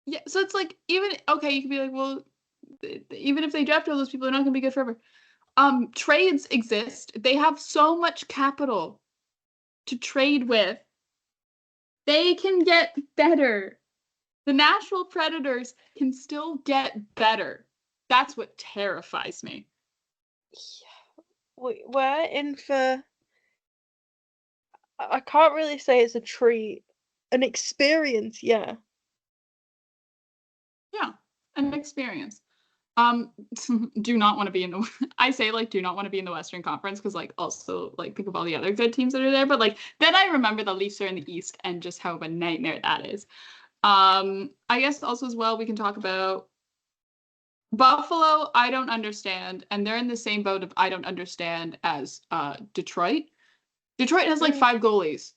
Yeah. So it's like even okay, you could be like, well, even if they draft all those people, they're not gonna be good forever. Trades exist. They have so much capital to trade with. They can get better. The Nashville Predators can still get better. That's what terrifies me. We're in for. I can't really say it's a treat. An experience, yeah. Yeah, an experience. Do not want to be in the. I say like do not want to be in the Western Conference because like also like think of all the other good teams that are there, but like then I remember the Leafs are in the East and just how of a nightmare that is. I guess also as well we can talk about Buffalo. I don't understand, and they're in the same boat of I don't understand as Detroit. Detroit has like 5 goalies.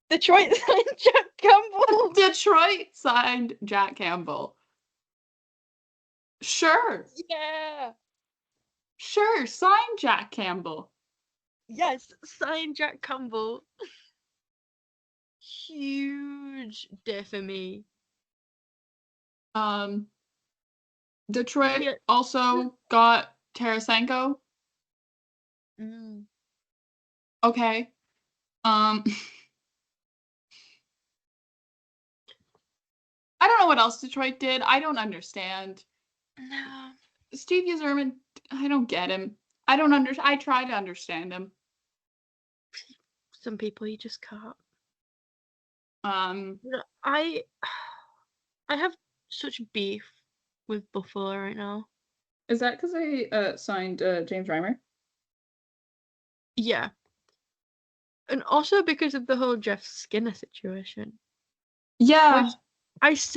Detroit signed Jack Campbell. Detroit signed Jack Campbell. Sure. Yeah. Sure, sign Jack Campbell. Yes, sign Jack Campbell. Huge day for me. Detroit also got Tarasenko. Okay. I don't know what else Detroit did. I don't understand. No. Steve Yzerman, I don't get him. I try to understand him. Some people you just can't. I have such beef with Buffalo right now. Is that because they signed James Reimer? Yeah. And also because of the whole Jeff Skinner situation. Yeah. Which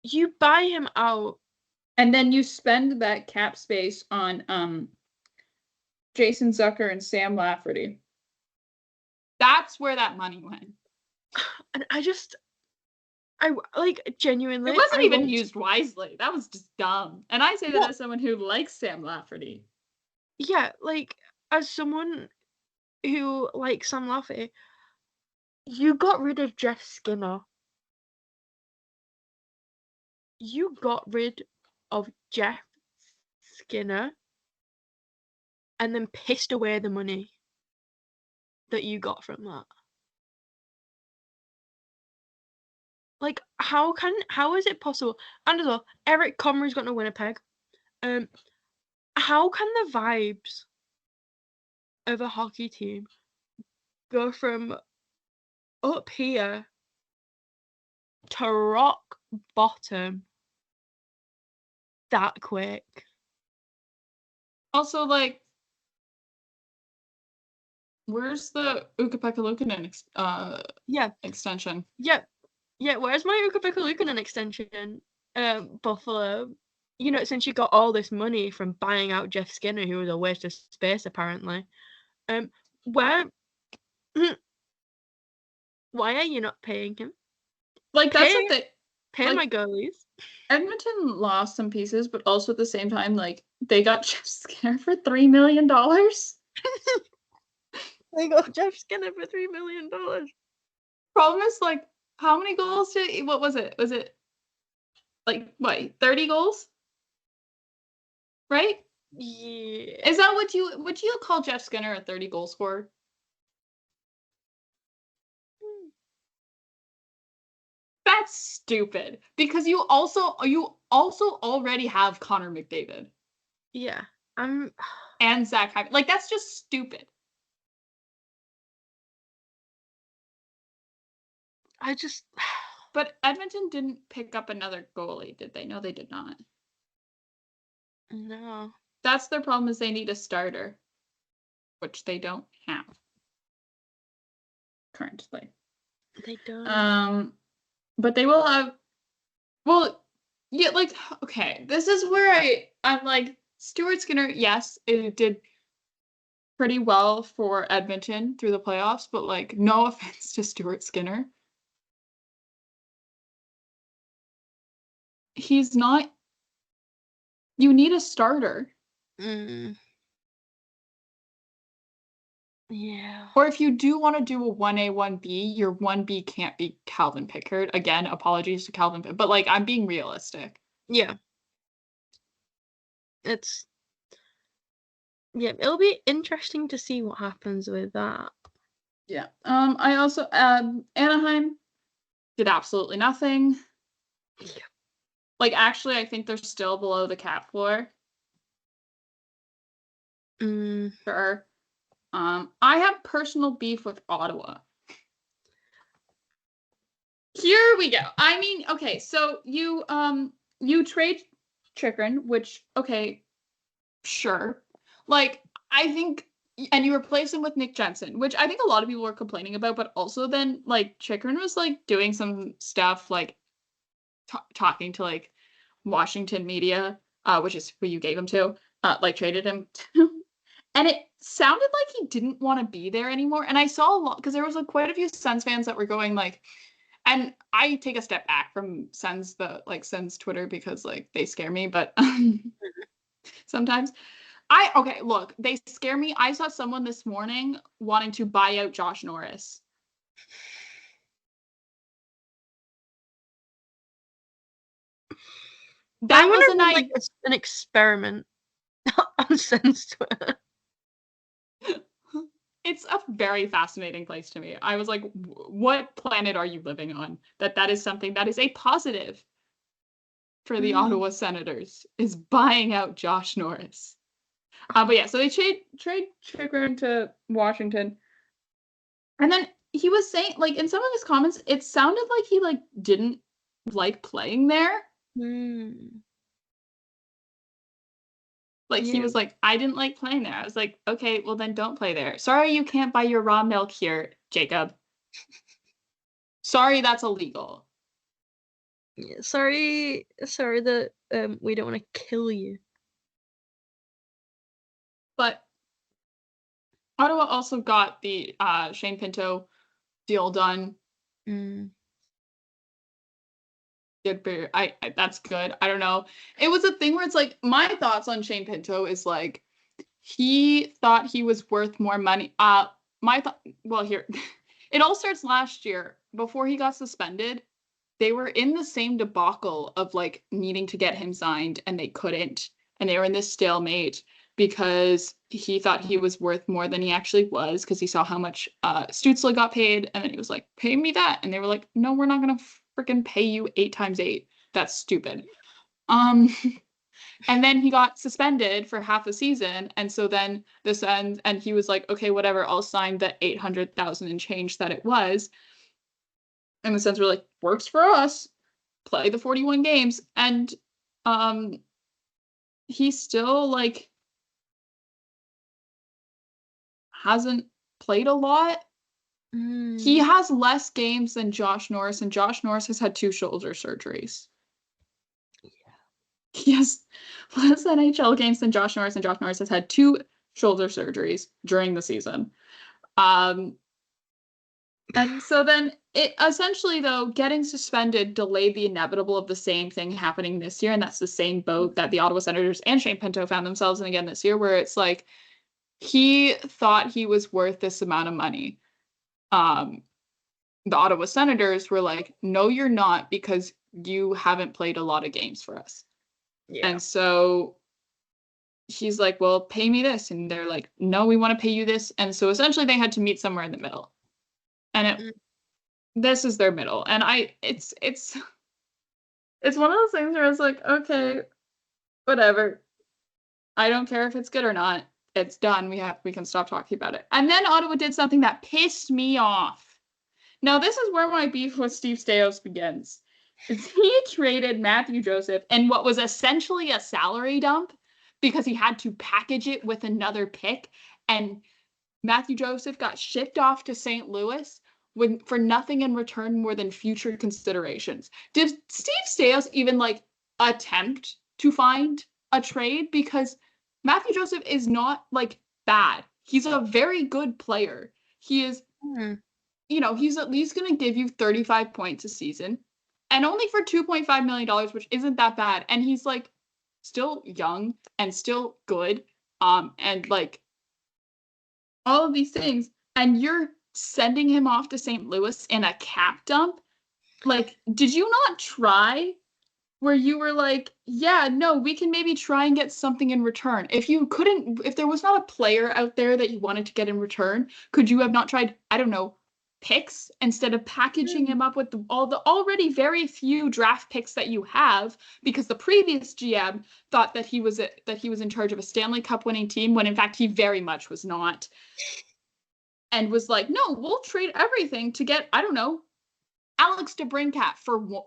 you buy him out. And then you spend that cap space on Jason Zucker and Sam Lafferty. That's where that money went. And I genuinely. It wasn't even used wisely. That was just dumb. And I say that as someone who likes Sam Lafferty. Yeah, as someone who likes Sam Lafferty, you got rid of Jeff Skinner. You got rid of Jeff Skinner and then pissed away the money that you got from that. How is it possible? And as well, Eric Comrie's got no Winnipeg. How can the vibes of a hockey team go from up here to rock bottom that quick? Also, where's the Ukko-Pekka Luukkonen extension? Yeah, where's my Ukko-Pekka Luukkonen extension? Buffalo. Since you got all this money from buying out Jeff Skinner, who was a waste of space apparently. Why are you not paying him? That's the thing. Pay my goalies. Edmonton lost some pieces, but also at the same time, they got Jeff Skinner for $3 million. They got Jeff Skinner for $3 million. Problem is, how many goals what was it? Was it 30 goals? Right? Yeah. Is that would you call Jeff Skinner a 30 goal scorer? That's stupid. Because you also already have Connor McDavid. Yeah. And Zach Hyman. That's just stupid. But Edmonton didn't pick up another goalie, did they? No, they did not. No. That's their problem, is they need a starter, which they don't have currently. They don't. But they will have. Well, yeah, okay. This is where I'm like, Stuart Skinner. Yes, it did pretty well for Edmonton through the playoffs, but no offense to Stuart Skinner, he's not. You need a starter. Yeah. Or if you do want to do a 1A, 1B, your 1B can't be Calvin Pickard. Again, apologies to Calvin Pickard, but I'm being realistic. Yeah. It'll be interesting to see what happens with that. Yeah. I also Anaheim did absolutely nothing. Yeah. Actually, I think they're still below the cap floor. Sure. I have personal beef with Ottawa. Here we go. I mean, okay, so you trade Chikrin, which, okay, sure. I think, and you replace him with Nick Jensen, which I think a lot of people were complaining about, but also then, Chikrin was, doing some stuff, talking to, Washington media, which is who you gave him to, traded him to. And it sounded like he didn't want to be there anymore. And I saw a lot, because there was like quite a few Sens fans that were going like, and I take a step back from Sens Twitter because like they scare me, but sometimes okay, look, they scare me. I saw someone this morning wanting to buy out Josh Norris. That was an experiment on Sense Twitter. It's a very fascinating place to me. I was like, what planet are you living on? That is something that is a positive for the Ottawa Senators, is buying out Josh Norris. But yeah, so they trade Chychrun to Washington. And then he was saying, like, in some of his comments, it sounded like he, like, didn't like playing there. Like, he was like, I didn't like playing there. I was like, okay, well, then don't play there. Sorry you can't buy your raw milk here, Jacob. Sorry, that's illegal. Yeah, sorry that we don't want to kill you. But Ottawa also got the Shane Pinto deal done. Good, that's good. I don't know. It was a thing where it's like, my thoughts on Shane Pinto is like, he thought he was worth more money. Here, it all starts last year. Before he got suspended, they were in the same debacle of like needing to get him signed and they couldn't. And they were in this stalemate because he thought he was worth more than he actually was, because he saw how much Stützle got paid. And then he was like, pay me that. And they were like, no, we're not going to freaking pay you 8 times 8. That's stupid. And then he got suspended for half a season. And so then this ends, and he was like, okay, whatever, I'll sign the 800,000 and change that it was. And the Sens were like, works for us. Play the 41 games. And he still like hasn't played a lot. He has less games than Josh Norris, and Josh Norris has had 2 shoulder surgeries. He has less NHL games than Josh Norris, and Josh Norris has had 2 shoulder surgeries during the season. And so then it essentially, though, getting suspended delayed the inevitable of the same thing happening this year. And that's the same boat that the Ottawa Senators and Shane Pinto found themselves in again this year, where it's like, he thought he was worth this amount of money. The Ottawa Senators were like, no, you're not, because you haven't played a lot of games for us. Yeah. And so he's like, well, pay me this. And they're like, no, we want to pay you this. And so essentially they had to meet somewhere in the middle. And this is their middle. And it's one of those things where it's like, okay, whatever. I don't care if it's good or not. It's done. We can stop talking about it. And then Ottawa did something that pissed me off. Now, this is where my beef with Steve Staios begins. He traded Matthew Joseph in what was essentially a salary dump because he had to package it with another pick. And Matthew Joseph got shipped off to St. Louis for nothing in return more than future considerations. Did Steve Staios even like attempt to find a trade? Because Matthew Joseph is not like bad. He's a very good player. He is, he's at least going to give you 35 points a season, and only for $2.5 million, which isn't that bad. And he's like still young and still good. And like all of these things. And you're sending him off to St. Louis in a cap dump. Like, did you not try where you were like, yeah, no, we can maybe try and get something in return? If there was not a player out there that you wanted to get in return, could you have not tried, I don't know, picks instead of packaging him up with all the already very few draft picks that you have, because the previous GM thought that he was in charge of a Stanley Cup winning team, when in fact he very much was not, and was like, no, we'll trade everything to get, I don't know, Alex DeBrincat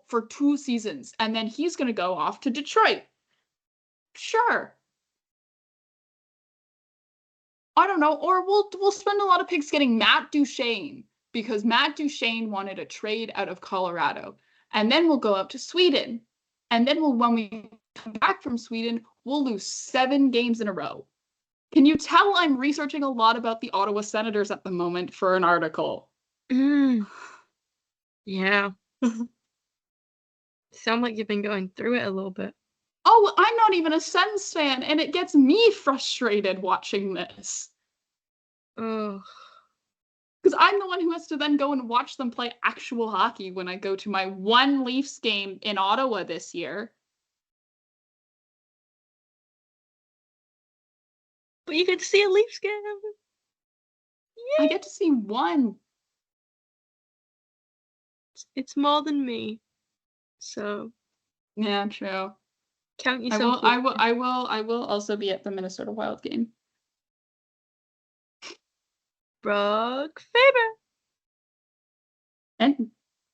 for 2 seasons, and then he's going to go off to Detroit. Sure. I don't know, or we'll spend a lot of picks getting Matt Duchene, because Matt Duchene wanted a trade out of Colorado. And then we'll go up to Sweden. And then when we come back from Sweden, we'll lose 7 games in a row. Can you tell I'm researching a lot about the Ottawa Senators at the moment for an article? Yeah. Sound like you've been going through it a little bit. Oh, I'm not even a Sens fan, and it gets me frustrated watching this. Oh. Because I'm the one who has to then go and watch them play actual hockey when I go to my one Leafs game in Ottawa this year. But you get to see a Leafs game. I get to see one. It's more than me. So Yeah, true. count yourself. I will also be at the Minnesota Wild game. Brock Faber. And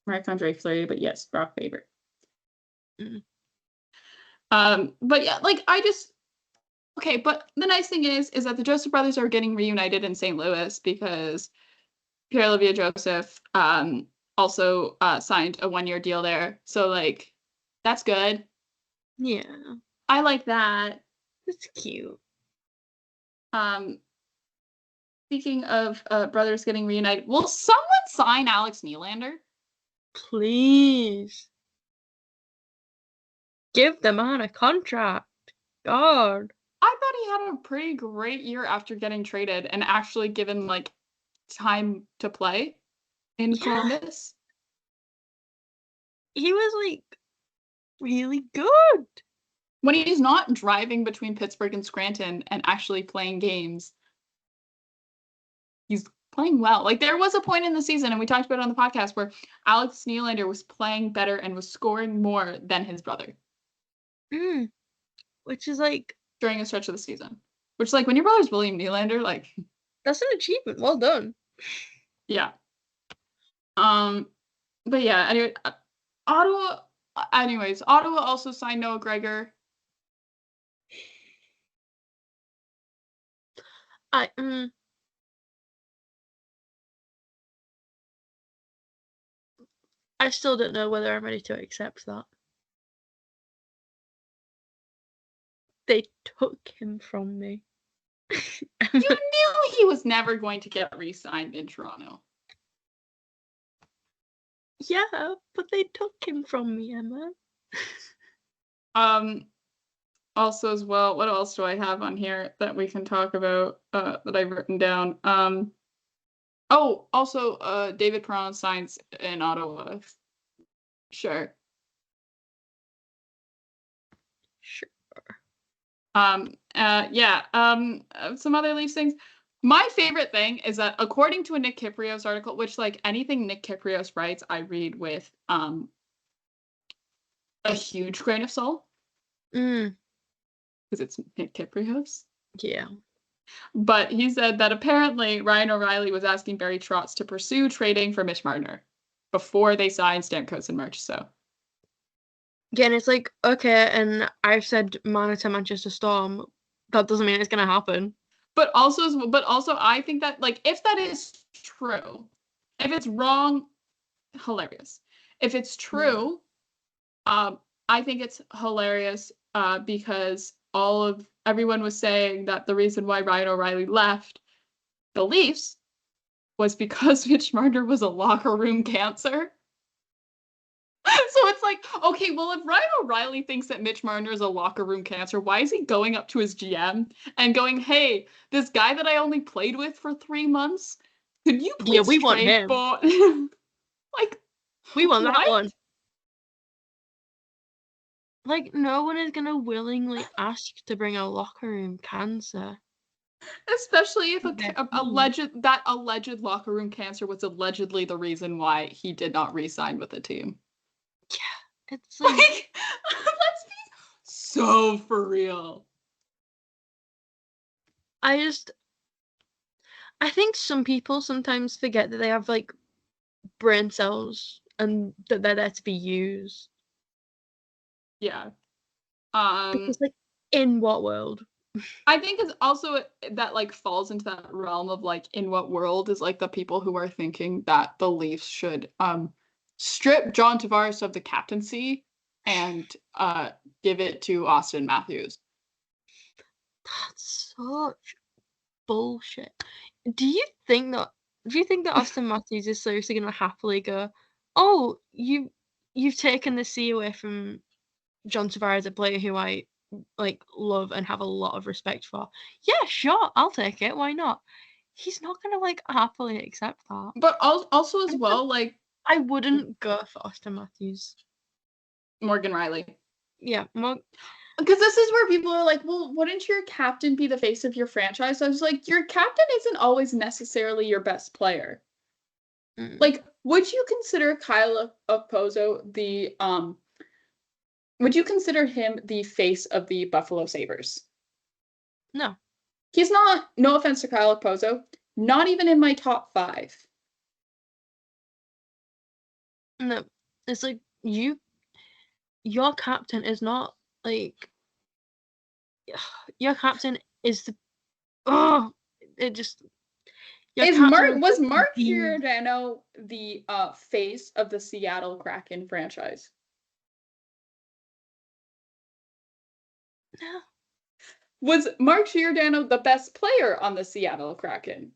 Marc-Andre Fleury, but yes, Brock Faber. But yeah, like okay, but the nice thing is that the Joseph brothers are getting reunited in St. Louis because Pierre-Olivier Joseph also signed a 1-year deal there. So like that's good. Yeah. I like that. It's cute. Speaking of brothers getting reunited, will someone sign Alex Nylander? Please. Give the man a contract. God. I thought he had a pretty great year after getting traded and actually given like time to play in Columbus. He was like really good. When he's not driving between Pittsburgh and Scranton and actually playing games, he's playing well. Like there was a point in the season, and we talked about it on the podcast, where Alex Nylander was playing better and was scoring more than his brother. Which is like during a stretch of the season. Which like when your brother's William Nylander, like that's an achievement. Well done. Yeah. But yeah, anyway, Ottawa also signed Noah Gregor. I still don't know whether I'm ready to accept that. They took him from me. You knew he was never going to get re-signed in Toronto. Yeah, but they took him from me, Emma. Also as well, what else do I have on here that we can talk about that I've written down? Also David Perron signs in Ottawa. Sure. Some other Leafs things. My favorite thing is that according to a Nick Kypreos article, which like anything Nick Kypreos writes, I read with a huge grain of salt. Because it's Nick Kypreos. Yeah. But he said that apparently Ryan O'Reilly was asking Barry Trotz to pursue trading for Mitch Marner before they signed Stamkos and Marchessault. Again, it's like, okay, and I've said Marner to Manchester Storm. That doesn't mean it's gonna happen. But also, I think that like if that is true, if it's wrong, hilarious. If it's true, I think it's hilarious because everyone was saying that the reason why Ryan O'Reilly left the Leafs was because Mitch Marner was a locker room cancer. So it's like, okay, well, if Ryan O'Reilly thinks that Mitch Marner is a locker room cancer, why is he going up to his GM and going, hey, this guy that I only played with for 3 months, could you please we want trade him. for... like, we want that one. Like, no one is gonna willingly ask to bring a locker room cancer. Especially if that alleged locker room cancer was allegedly the reason why he did not re-sign with the team. Yeah, it's like let's be so for real. I think some people sometimes forget that they have like brain cells and that they're there to be used. Yeah. Because like in what world? I think it's also that like falls into that realm of like in what world is like the people who are thinking that the Leafs should strip John Tavares of the captaincy and give it to Austin Matthews. That's such bullshit. Do you think that Austin Matthews is seriously gonna happily go, oh, you've taken the C away from John Tavares, a player who I like love and have a lot of respect for? Yeah, sure, I'll take it. Why not? He's not gonna like happily accept that. But also as well, like I wouldn't go for Austin Matthews. Morgan Riley. Yeah, because this is where people are like, well, wouldn't your captain be the face of your franchise? I was like, your captain isn't always necessarily your best player. Like, would you consider Kyle Okposo would you consider him the face of the Buffalo Sabres? No. He's not, no offense to Kyle Okposo, not even in my top 5. No. It's like your captain is not like your captain is the it just was Mark Giordano the face of the Seattle Kraken franchise? No. Was Mark Giordano the best player on the Seattle Kraken?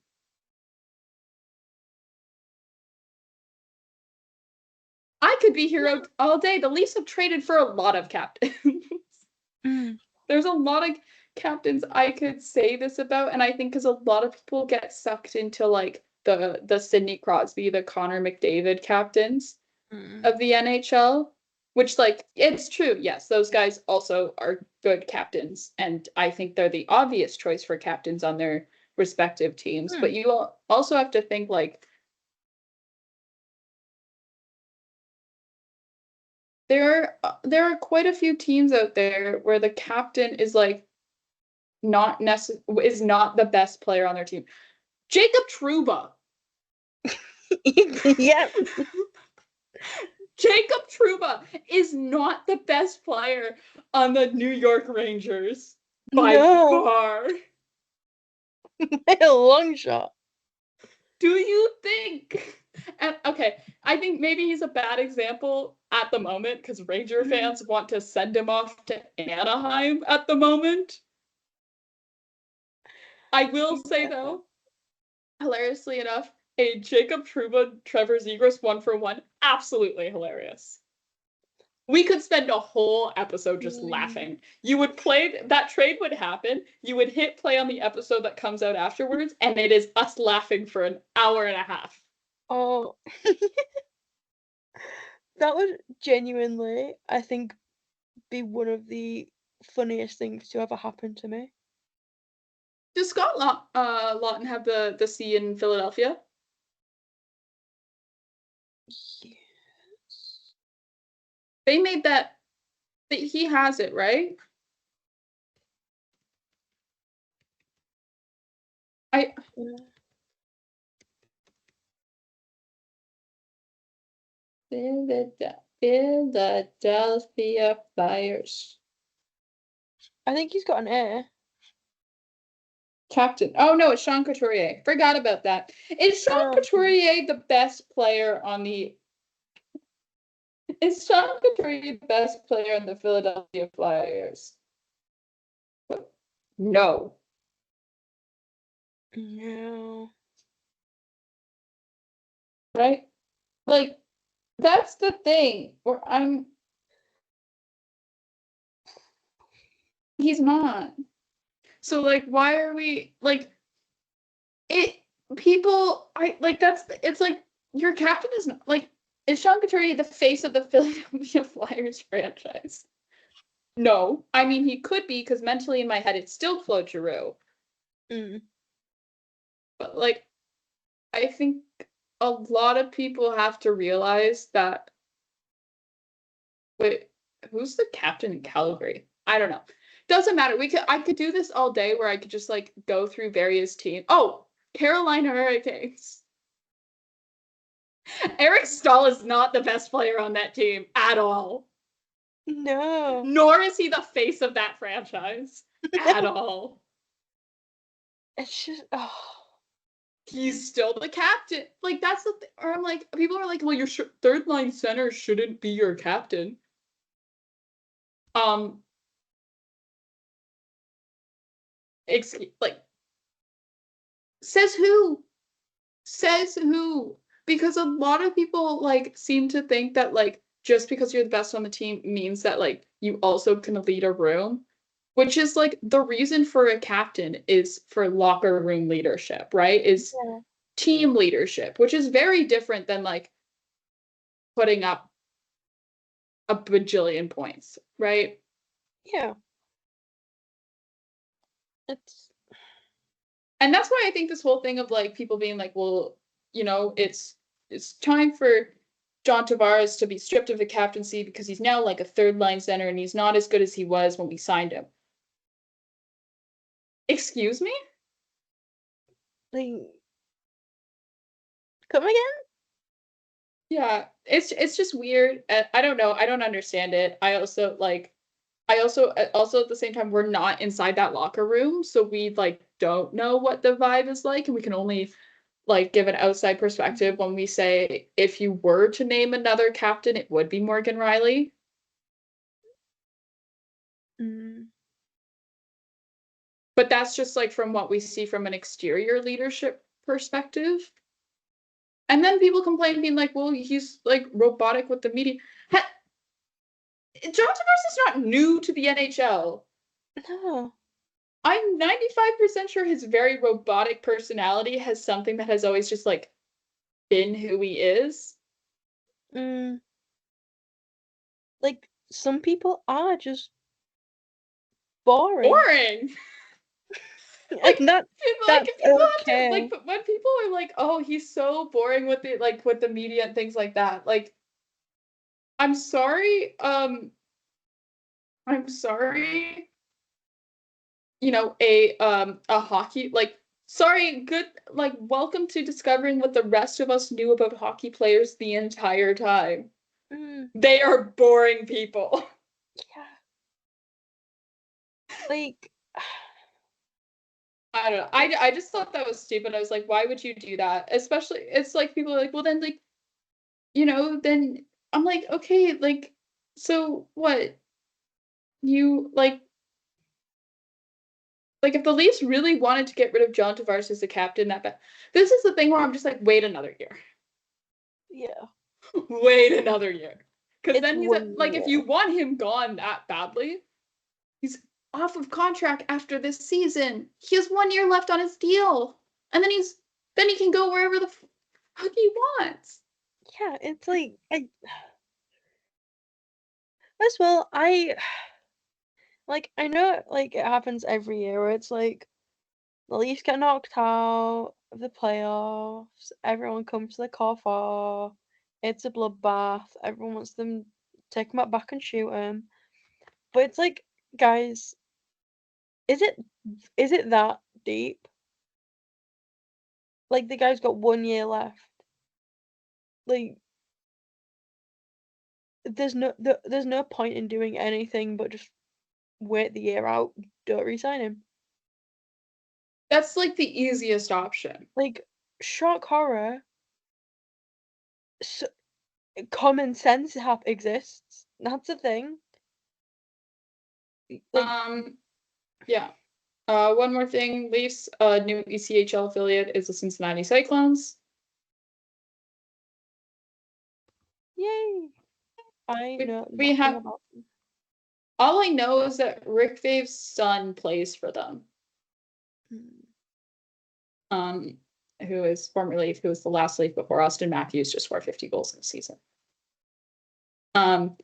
I could be here all day. The Leafs have traded for a lot of captains. There's a lot of captains I could say this about, and I think because a lot of people get sucked into like the Sidney Crosby, the Connor McDavid captains of the NHL, which like it's true. Yes, those guys also are good captains, and I think they're the obvious choice for captains on their respective teams. But you also have to think like there are quite a few teams out there where the captain is like is not the best player on their team. Jacob Trouba. Yep. Jacob Trouba is not the best player on the New York Rangers by far. By a long shot. Do you think? And okay, I think maybe he's a bad example at the moment because Ranger fans want to send him off to Anaheim at the moment. I will say though, hilariously enough, a Jacob Trouba, Trevor Zegras 1-for-1, absolutely hilarious. We could spend a whole episode just laughing. You would play, that trade would happen, you would hit play on the episode that comes out afterwards, and it is us laughing for an hour and a half. Oh. That would genuinely, I think, be one of the funniest things to ever happen to me. Does Scott Lawton have the C in Philadelphia? Yes. They made that. He has it, right? Philadelphia Flyers. I think he's got an A. Captain. Oh no, it's Sean Couturier. Forgot about that. Is Sean Couturier the best player on the? Is Sean Couturier the best player on the Philadelphia Flyers? No. No. Right? Like, that's the thing. Where he's not. So like, why are we like? It's like your captain is not like. Is Sean Couturier the face of the Philadelphia Flyers franchise? No. I mean, he could be because mentally in my head it's still Claude Giroux. But like, I think a lot of people have to realize that. Wait, who's the captain in Calgary? I don't know. Doesn't matter. I could do this all day where I could just like go through various teams. Oh, Carolina Hurricanes. Eric Stahl is not the best player on that team at all. No. Nor is he the face of that franchise at all. It's just He's still the captain. Like that's the thing. Or I'm like, people are like, well, your third line center shouldn't be your captain. Like Says who? Says who? Because a lot of people like seem to think that like just because you're the best on the team means that like you also can lead a room, which is like the reason for a captain is for locker room leadership, right? Is Yeah. team leadership, which is very different than like putting up a bajillion points, right? Yeah. It's And that's why I think this whole thing of like people being like, well, it's time for John Tavares to be stripped of the captaincy because he's now like a third line center and he's not as good as he was when we signed him. Excuse me? like, come again? Yeah, it's just weird. I don't know. I don't understand it. I also at the same time we're not inside that locker room, so we like don't know what the vibe is like, and we can only like give an outside perspective when we say if you were to name another captain, it would be Morgan Riley. Mm. But that's just like from what we see from an exterior leadership perspective. And then people complain being like, well, he's like robotic with the media. John Tavares is not new to the NHL. No. I'm 95% sure his very robotic personality has something that has always just like been who he is. Mm. Like, some people are just boring. Boring. And Like that's people have to okay. like, but when people are like, oh, he's so boring with the like with the media and things like that, like I'm sorry, I'm sorry, a hockey like sorry, good like welcome to discovering what the rest of us knew about hockey players the entire time. Mm. They are boring people. Yeah. Like, I don't know. I just thought that was stupid. I was like, why would you do that? Especially, it's like people are like, well, then, like, then I'm like, okay, like, so what? You, like, if the Leafs really wanted to get rid of John Tavares as the captain, that bad. This is the thing where I'm just like, wait another year. yeah. Wait another year. Because It's then he's one like, if you year. want him gone that badly, he's off of contract after this season. He has 1 year left on his deal. And then he can go wherever the fuck he wants. Yeah, it's like as well, I know like it happens every year where it's like the Leafs get knocked out of the playoffs, everyone comes to the cough. It's a bloodbath, everyone wants them to take him back and shoot him. But it's like, guys, is it is it that deep? Like the guy's got 1 year left. Like there's no point in doing anything but just wait the year out, don't resign him. That's like the easiest option. Like, shock horror, so, common sense exists. That's a thing. Like, Yeah. One more thing, Leafs, new ECHL affiliate is the Cincinnati Cyclones. yay! I We know we nothing have about them. all I know is that Rick Fave's son plays for them. Hmm. Um, who is former Leaf, who was the last Leaf before Austin Matthews just scored 50 goals in a season. Um,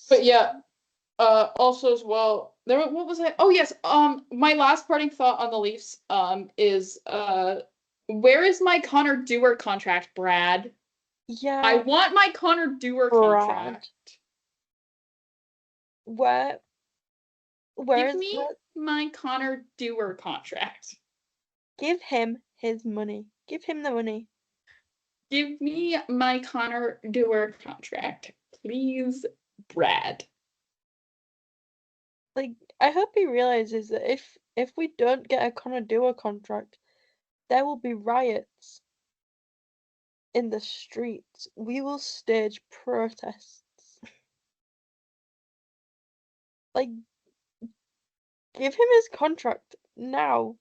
but Just yeah, also as well, what was I? Oh yes, my last parting thought on the Leafs, is where is my Connor Dewar contract, Brad? I yeah, want my Connor Dewar Brad. contract. Where Give where's me where? my Connor Dewar contract. Give him his money. Give him the money. Give me my Connor Dewar contract, please, Brad. Like, I hope he realizes that if we don't get a Connor Dewar contract, there will be riots in the streets. We will stage protests. Like, give him his contract now.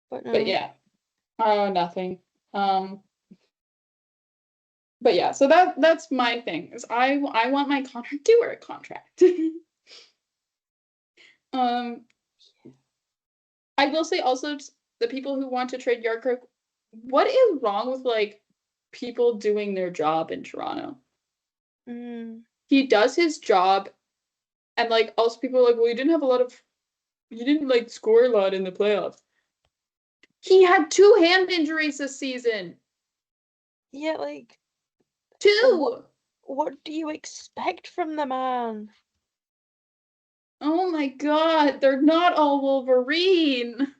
But no. But yeah. Oh, nothing. But yeah, so that's my thing. Is I want my contract to wear a contract. um I will say also the people who want to trade Yarkirk, what is wrong with like people doing their job in Toronto? Mm. He does his job, and like also people are like, well, you didn't like score a lot in the playoffs. He had 2 hand injuries this season. Yeah, like, 2. what do you expect from the man? Oh my god, they're not all Wolverine.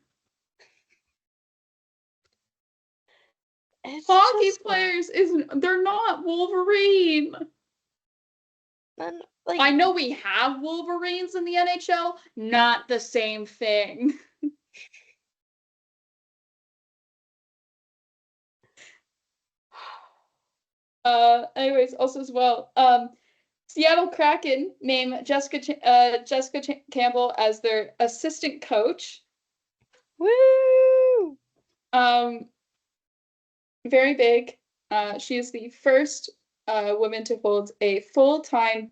It's Hockey just players they're not Wolverine. man, like, I know we have Wolverines in the NHL, not the same thing. Anyways, also as well, Seattle Kraken named Jessica Campbell as their assistant coach. woo! Um, very big. She is the first woman to hold a full-time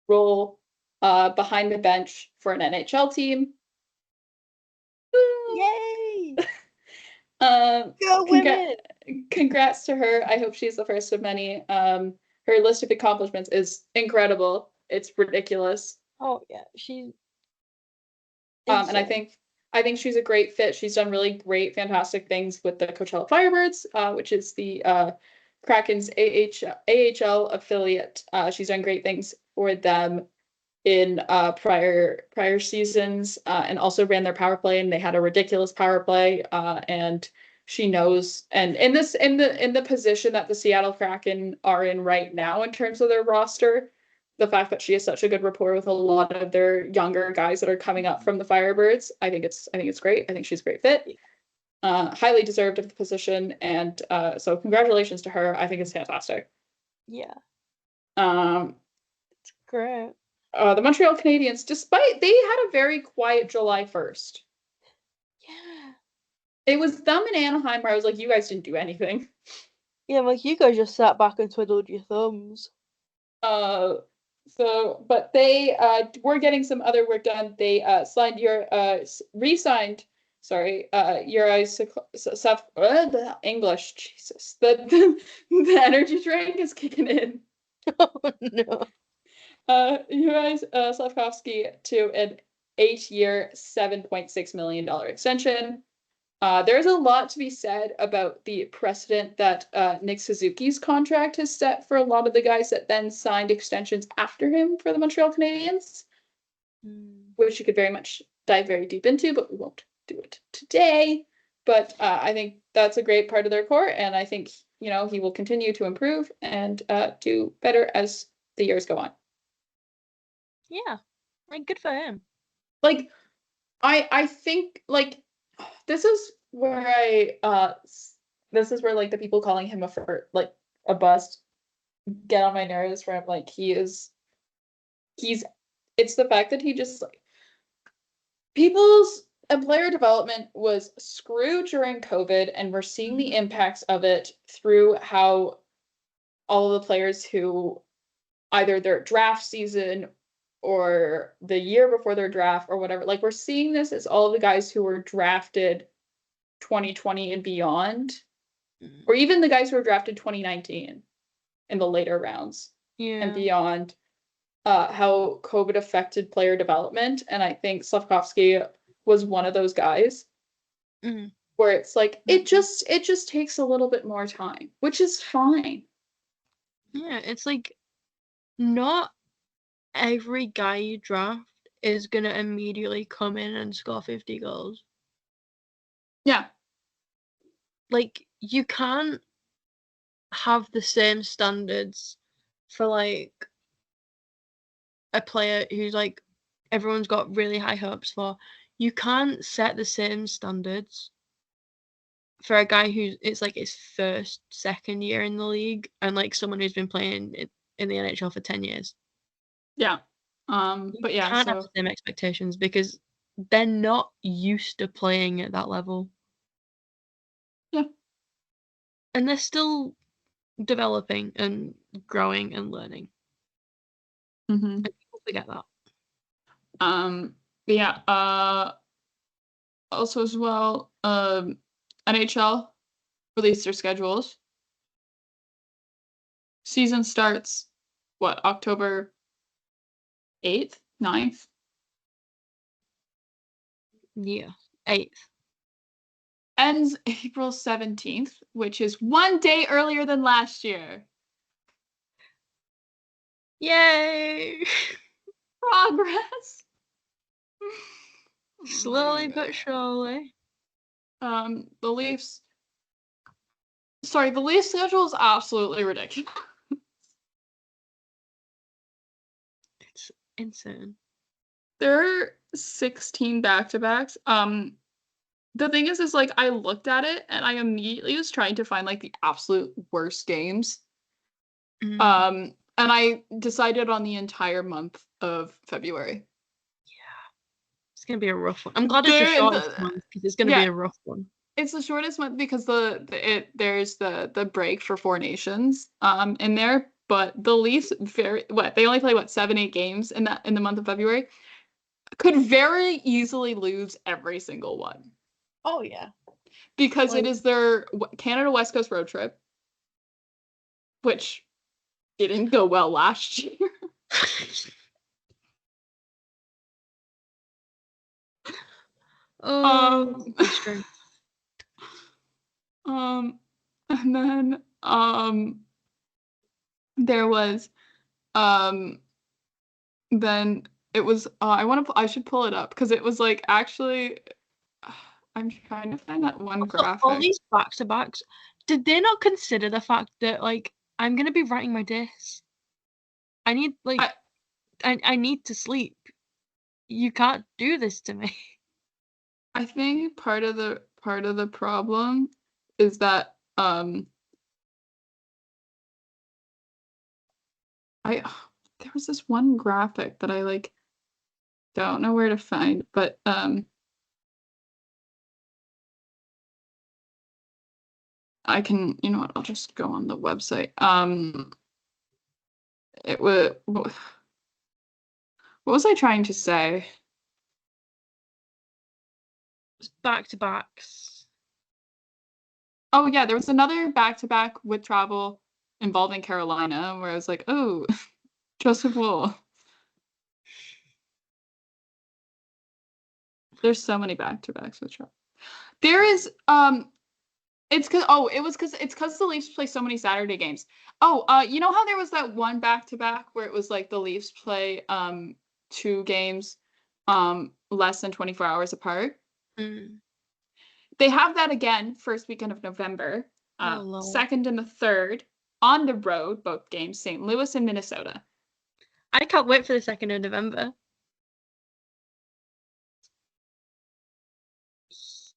role behind the bench for an NHL team. Yay! Um, Go women! congrats to her. I hope she's the first of many. Her list of accomplishments is incredible. It's ridiculous. Oh yeah, she's And insane. I think she's a great fit. She's done really great, fantastic things with the Coachella Firebirds, which is the Kraken's AHL affiliate. She's done great things for them in prior seasons, and also ran their power play, and they had a ridiculous power play. And she knows, and in the position that the Seattle Kraken are in right now in terms of their roster, the fact that she has such a good rapport with a lot of their younger guys that are coming up from the Firebirds, I think it's great. I think she's a great fit. Highly deserved of the position, and so congratulations to her. I think it's fantastic. Yeah, Um, it's great. the Montreal Canadiens, despite they had a very quiet July 1st. Yeah. It was them in Anaheim where I was like, you guys didn't do anything. Yeah, like you guys just sat back and twiddled your thumbs. Uh, but they were getting some other work done. They re-signed, sorry, Uri the English, Jesus, the energy drink is kicking in. Oh no. Uri Slavkovsky to an 8-year, $7.6 million extension. There's a lot to be said about the precedent that Nick Suzuki's contract has set for a lot of the guys that then signed extensions after him for the Montreal Canadiens, which you could very much dive very deep into, but we won't do it today. But I think that's a great part of their core, and I think he will continue to improve and do better as the years go on. Yeah, like good for him. Like I think like this is where this is where like the people calling him a bust get on my nerves, where I'm like he's it's the fact that he just like people's and player development was screwed during COVID, and we're seeing the impacts of it through how all of the players who either their draft season or the year before their draft or whatever, like we're seeing this as all of the guys who were drafted 2020 and beyond, or even the guys who were drafted 2019 in the later rounds and beyond, how COVID affected player development. And I think Slavkovsky was one of those guys where it's like it just takes a little bit more time, which is fine. Yeah, it's like not every guy you draft is gonna immediately come in and score 50 goals. Yeah. Like you can't have the same standards for like a player who's like everyone's got really high hopes for. You can't set the same standards for a guy who's it's like his second year in the league and like someone who's been playing in the NHL for 10 years. Yeah. But yeah, you can't have the same expectations because they're not used to playing at that level. And they're still developing and growing and learning. Mm-hmm. And people forget that. Yeah. Also as well, NHL released their schedules. Season starts, what, October 8th, 9th? Yeah. 8th. Ends April 17th, which is one day earlier than last year. Yay! Progress! Slowly but surely. The Leafs. Sorry, the Leafs schedule is absolutely ridiculous. It's insane. There are 16 back-to-backs. The thing is like I looked at it and I immediately was trying to find like the absolute worst games. And I decided on the entire month of February. It's gonna be a rough one. I'm glad it's the shortest month because it's gonna be a rough one. It's the shortest month because there's the break for Four Nations in there, but the Leafs they only play 7-8 games in the month of February. Could very easily lose every single one. Oh yeah. Because it is their Canada West Coast road trip, which didn't go well last year. And then there was then it was I should pull it up because it was like actually I'm trying to find that one graphic. All these back-to-backs, did they not consider the fact that like I'm gonna be writing my disc? I need I need to sleep. You can't do this to me. I think part of the problem is that there was this one graphic that I like don't know where to find, but I can, you know what, I'll just go on the website. It was what was I trying to say? Back-to-backs. Oh yeah, there was another back-to-back with travel involving Carolina where I was like, oh, Joseph Wool. There's so many back-to-backs with travel. There is it's because the Leafs play so many Saturday games. You know how there was that one back-to-back where it was like the Leafs play 2 games less than 24 hours apart? They have that again first weekend of November. 2nd and the 3rd on the road, both games, St. Louis and Minnesota. I can't wait for the 2nd of November.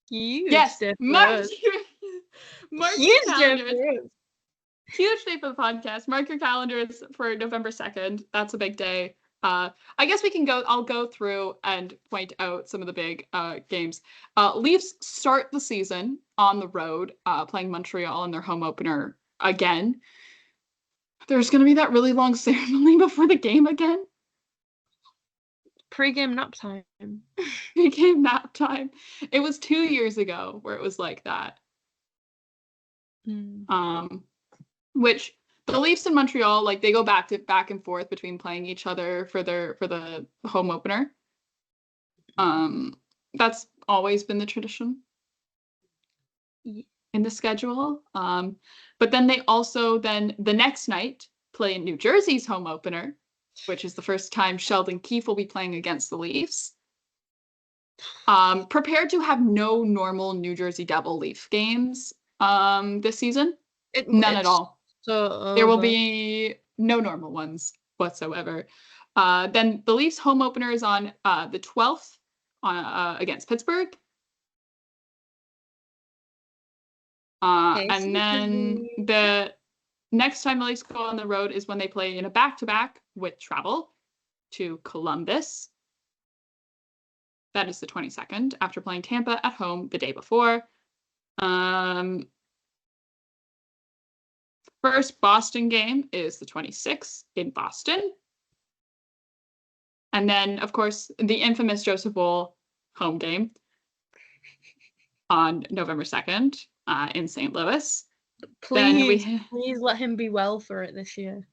Huge day for us. Huge day for the podcast. Mark your calendars for November 2nd. That's a big day. I guess I'll go through and point out some of the big games. Leafs start the season on the road, playing Montreal in their home opener again. There's going to be that really long ceremony before the game again. Pre-game nap time. Pre-game nap time. It was 2 years ago where it was like that. Which the Leafs in Montreal, like they go back and forth between playing each other for the home opener. That's always been the tradition in the schedule. But then they also the next night play in New Jersey's home opener, which is the first time Sheldon Keefe will be playing against the Leafs. Prepared to have no normal New Jersey Devil Leaf games this season. None at all. So there will be no normal ones whatsoever. Then the Leafs home opener is on the 12th against Pittsburgh. And then the next time the Leafs go on the road is when they play in a back-to-back with travel to Columbus. That is the 22nd, after playing Tampa at home the day before. first Boston game is the 26th in Boston. And then, of course, the infamous Joseph Bowl home game on November 2nd in St. Louis. Please let him be well for it this year.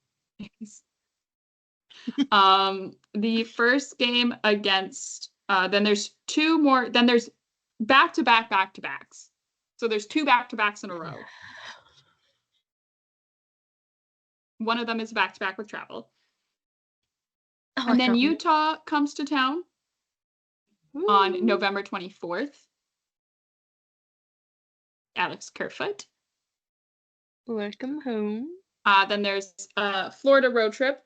The first game against, then there's two more, then there's back-to-backs. So there's 2 back-to-backs in a row. One of them is back-to-back with travel. And then Utah comes to town on November 24th. Alex Kerfoot. Welcome home. Then there's a Florida road trip.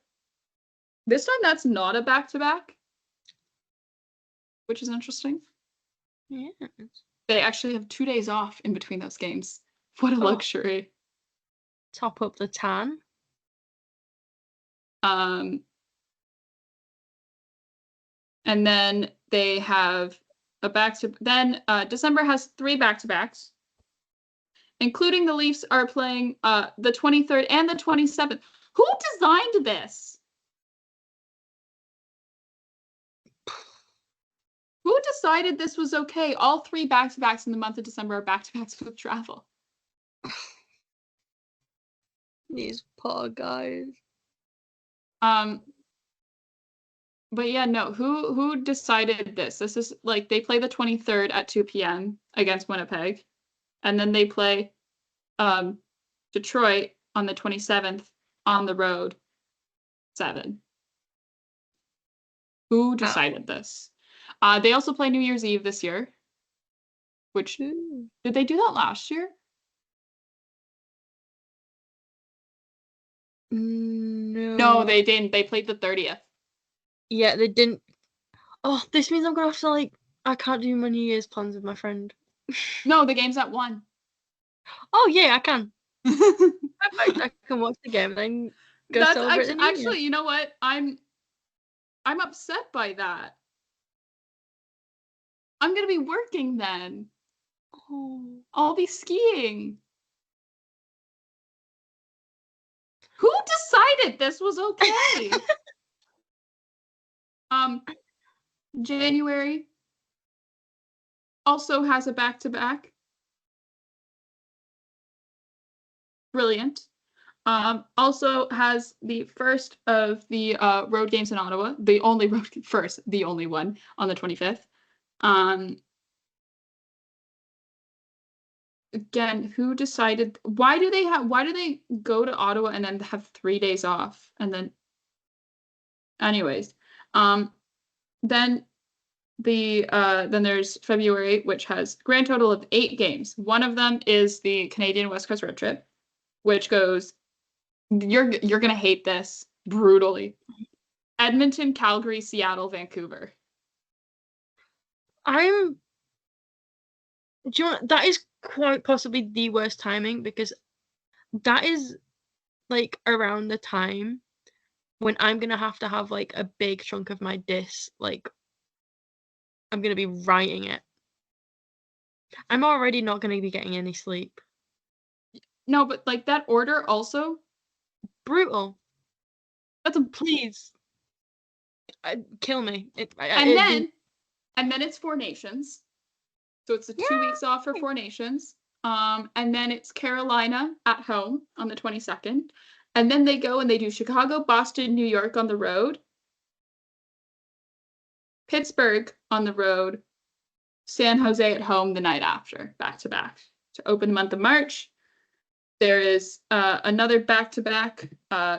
This time that's not a back-to-back, which is interesting. Yeah. They actually have 2 days off in between those games. What a luxury. Top up the tan. And then they have a December has 3 back-to-backs, including the Leafs are playing the 23rd and the 27th. Who designed this? Who decided this was okay? All 3 back-to-backs in the month of December are back-to-backs with travel. These poor guys. But yeah, no, who decided this? This is like they play the 23rd at 2 p.m. against Winnipeg, and then they play Detroit on the 27th on the road 7. Who decided this? They also play New Year's Eve this year, which did they do that last year? No, they didn't. They played the 30th. Yeah, they didn't. Oh, this means I'm gonna have to I can't do my New Year's plans with my friend. No, the game's at 1. Oh yeah, I can. I can watch the game and then go celebrate the New Year. Actually, you know what? I'm upset by that. I'm gonna be working then. Oh. I'll be skiing. Who decided this was okay? January also has a back-to-back. Brilliant. Also has the first of the road games in Ottawa, the only one on the 25th. Again, who decided? Why do they go to Ottawa and then have 3 days off? And then, anyways, then there's February, which has grand total of 8 games. One of them is the Canadian West Coast road trip, which goes. You're gonna hate this brutally. Edmonton, Calgary, Seattle, Vancouver. Do you know what? That is quite possibly the worst timing because that is around the time when I'm gonna have to have a big chunk of my dis I'm gonna be writing it. I'm already not gonna be getting any sleep. No, but that order also brutal. Please kill me. And then it's 4 Nations. So it's the 2 weeks off for 4 Nations. And then it's Carolina at home on the 22nd. And then they go and they do Chicago, Boston, New York on the road. Pittsburgh on the road. San Jose at home the night after, back-to-back. To open the month of March. There is another back-to-back,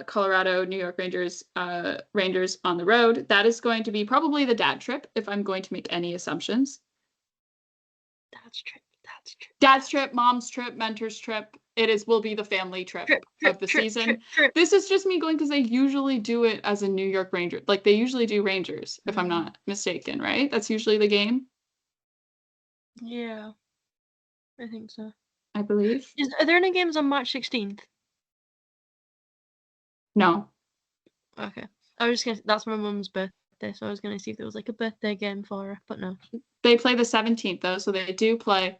Colorado, New York Rangers on the road. That is going to be probably the dad trip, if I'm going to make any assumptions. Dad's trip, mom's trip, mentor's trip. Will be the family trip of the season. This is just me going because they usually do it as a New York Ranger. They usually do Rangers, if I'm not mistaken, right? That's usually the game. Yeah, I think so. I believe. Are there any games on March 16th? No. Okay. I was just gonna. That's my mum's birthday, so I was gonna see if there was a birthday game for her, but no. They play the 17th though, so they do play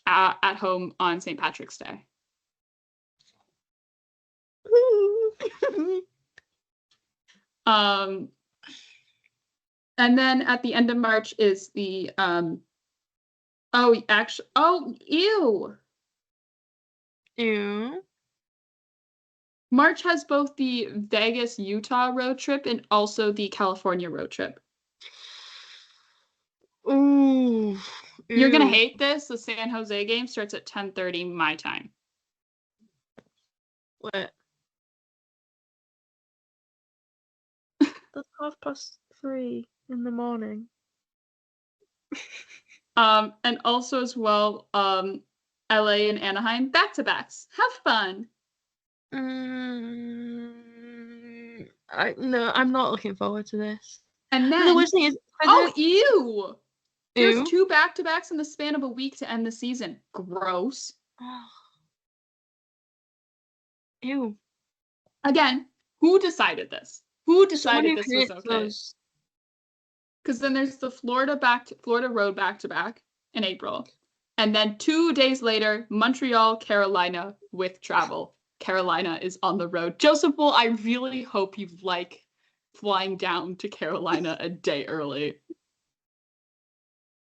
at home on St. Patrick's Day. And then at the end of March is the ew. Ew. March has both the Vegas, Utah road trip and also the California road trip. Ooh. You're gonna Ew. hate this. The San Jose game starts at 10:30 my time. Wait. That's 3:30 in the morning. And also as well, LA and Anaheim back-to-backs. Have fun. I'm not looking forward to this. And then the worst thing is, ew. There's Ew. 2 back-to-backs in the span of a week to end the season. Gross. Ew. Again, who decided this? Who decided Someone this who was hates okay? us. Because then there's the Florida road back-to-back in April. And then 2 days later, Montreal, Carolina with travel. Carolina is on the road. Joseph Wool, I really hope you like flying down to Carolina a day early.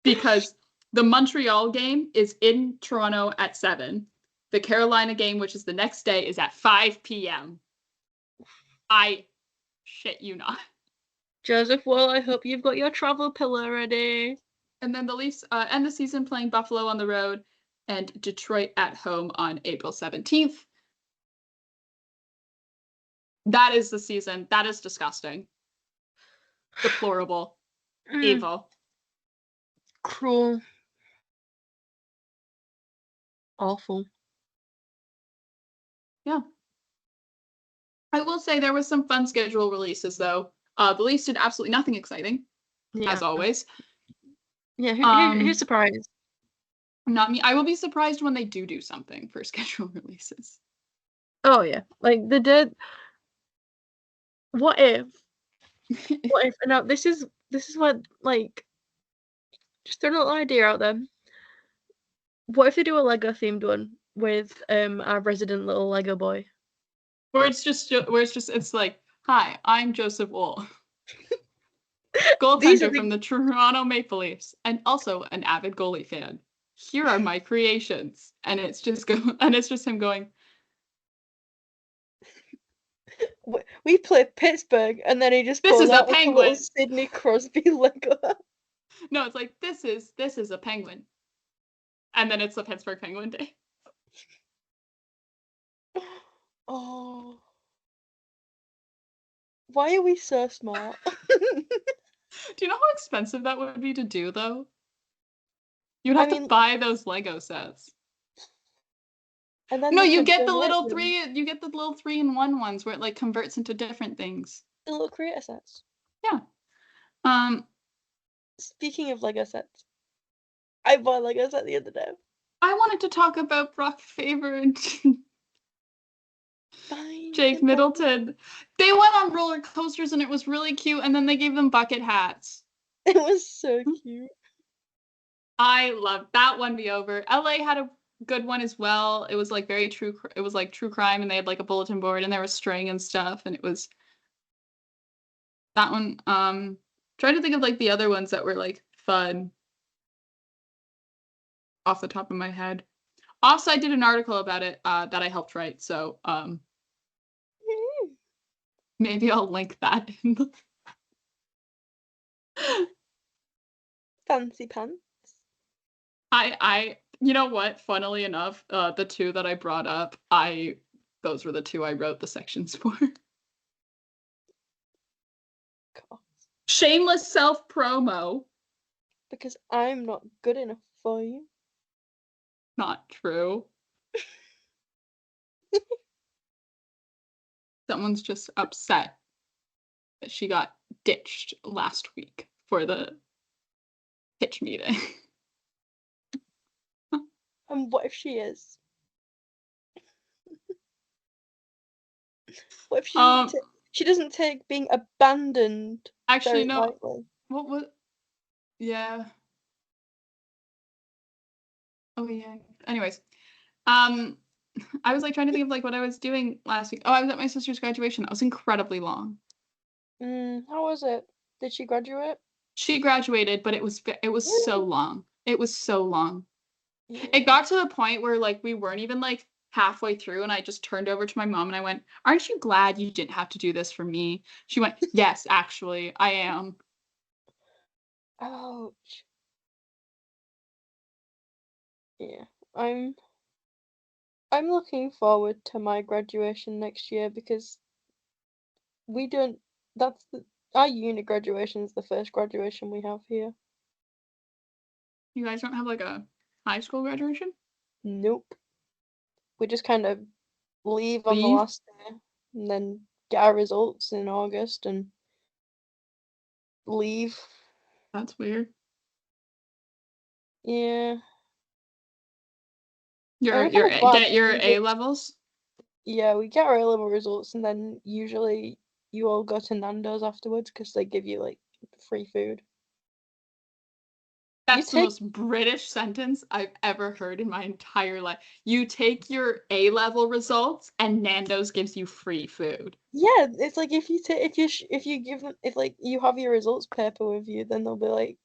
Because the Montreal game is in Toronto at 7. The Carolina game, which is the next day, is at 5 p.m. I shit you not. Joseph Wool, I hope you've got your travel pillow ready. And then the Leafs end the season playing Buffalo on the road and Detroit at home on April 17th. That is the season. That is disgusting. Deplorable. Evil. Cruel. Awful. Yeah. I will say there was some fun schedule releases, though. The Leafs did absolutely nothing exciting, as always. Yeah, who's surprised? Not me. I will be surprised when they do something for schedule releases. Oh, yeah. Like, they did... What if... Now, this is what, like... Just throw a little idea out there. What if they do a Lego themed one with our resident little Lego boy? It's like, hi, I'm Joseph Wool, These goaltender are the- from the Toronto Maple Leafs, and also an avid goalie fan. Here are my creations, and it's just him going. We play Pittsburgh, and then he just This pulls is a out like a little penguin. Sidney Crosby Lego. No, it's like this is a penguin, and then it's the Pittsburgh Penguin Day. Oh, why are we so smart? Do you know how expensive that would be to do, though? You'd have to buy those Lego sets. And then no, you get the little you get the little 3-in-1 ones where it like converts into different things. The little creator sets. Yeah. Speaking of Lego sets, I bought a Lego set the other day. I wanted to talk about Brock Faber and Jake Middleton. They went on roller coasters and it was really cute, and then they gave them bucket hats. It was so cute. I loved that. Won me over. LA had a good one as well. It was like very true. It was like true crime, and they had like a bulletin board, and there was string and stuff, and it was that one. Trying to think of like the other ones that were like fun off the top of my head. Also, I did an article about it that I helped write, so maybe I'll link that in the fancy pants. You know what? Funnily enough, the 2 that I brought up, those were the 2 I wrote the sections for. God. Shameless self-promo. Because I'm not good enough for you. Not true. Someone's just upset that she got ditched last week for the pitch meeting. And what if she is? What if she doesn't take being abandoned? Actually, no. Lightly? What? Yeah. Oh yeah. Anyways, I was like trying to think of like what I was doing last week. Oh, I was at my sister's graduation. That was incredibly long. How was it? Did she graduate? She graduated, but it was so long. It was so long. It Yeah. got to the point where like we weren't even like halfway through, and I just turned over to my mom and I went, "Aren't you glad you didn't have to do this for me?" She went, "Yes, actually, I am." Ouch. Yeah. I'm looking forward to my graduation next year because we don't that's the our uni graduation is the first graduation we have here. You guys don't have like a high school graduation? Nope. We just kind of leave on the Leave? last day and then get our results in August and leave. That's weird. Yeah. Your I'm kind of glad get because your usually, A levels? yeah, we get our A-level results and then usually you all go to Nando's afterwards because they give you like free food. You That's the take most British sentence I've ever heard in my entire life. You take your A level results and Nando's gives you free food. Yeah, it's like if you take if you give them if like you have your results paper with you, then they'll be like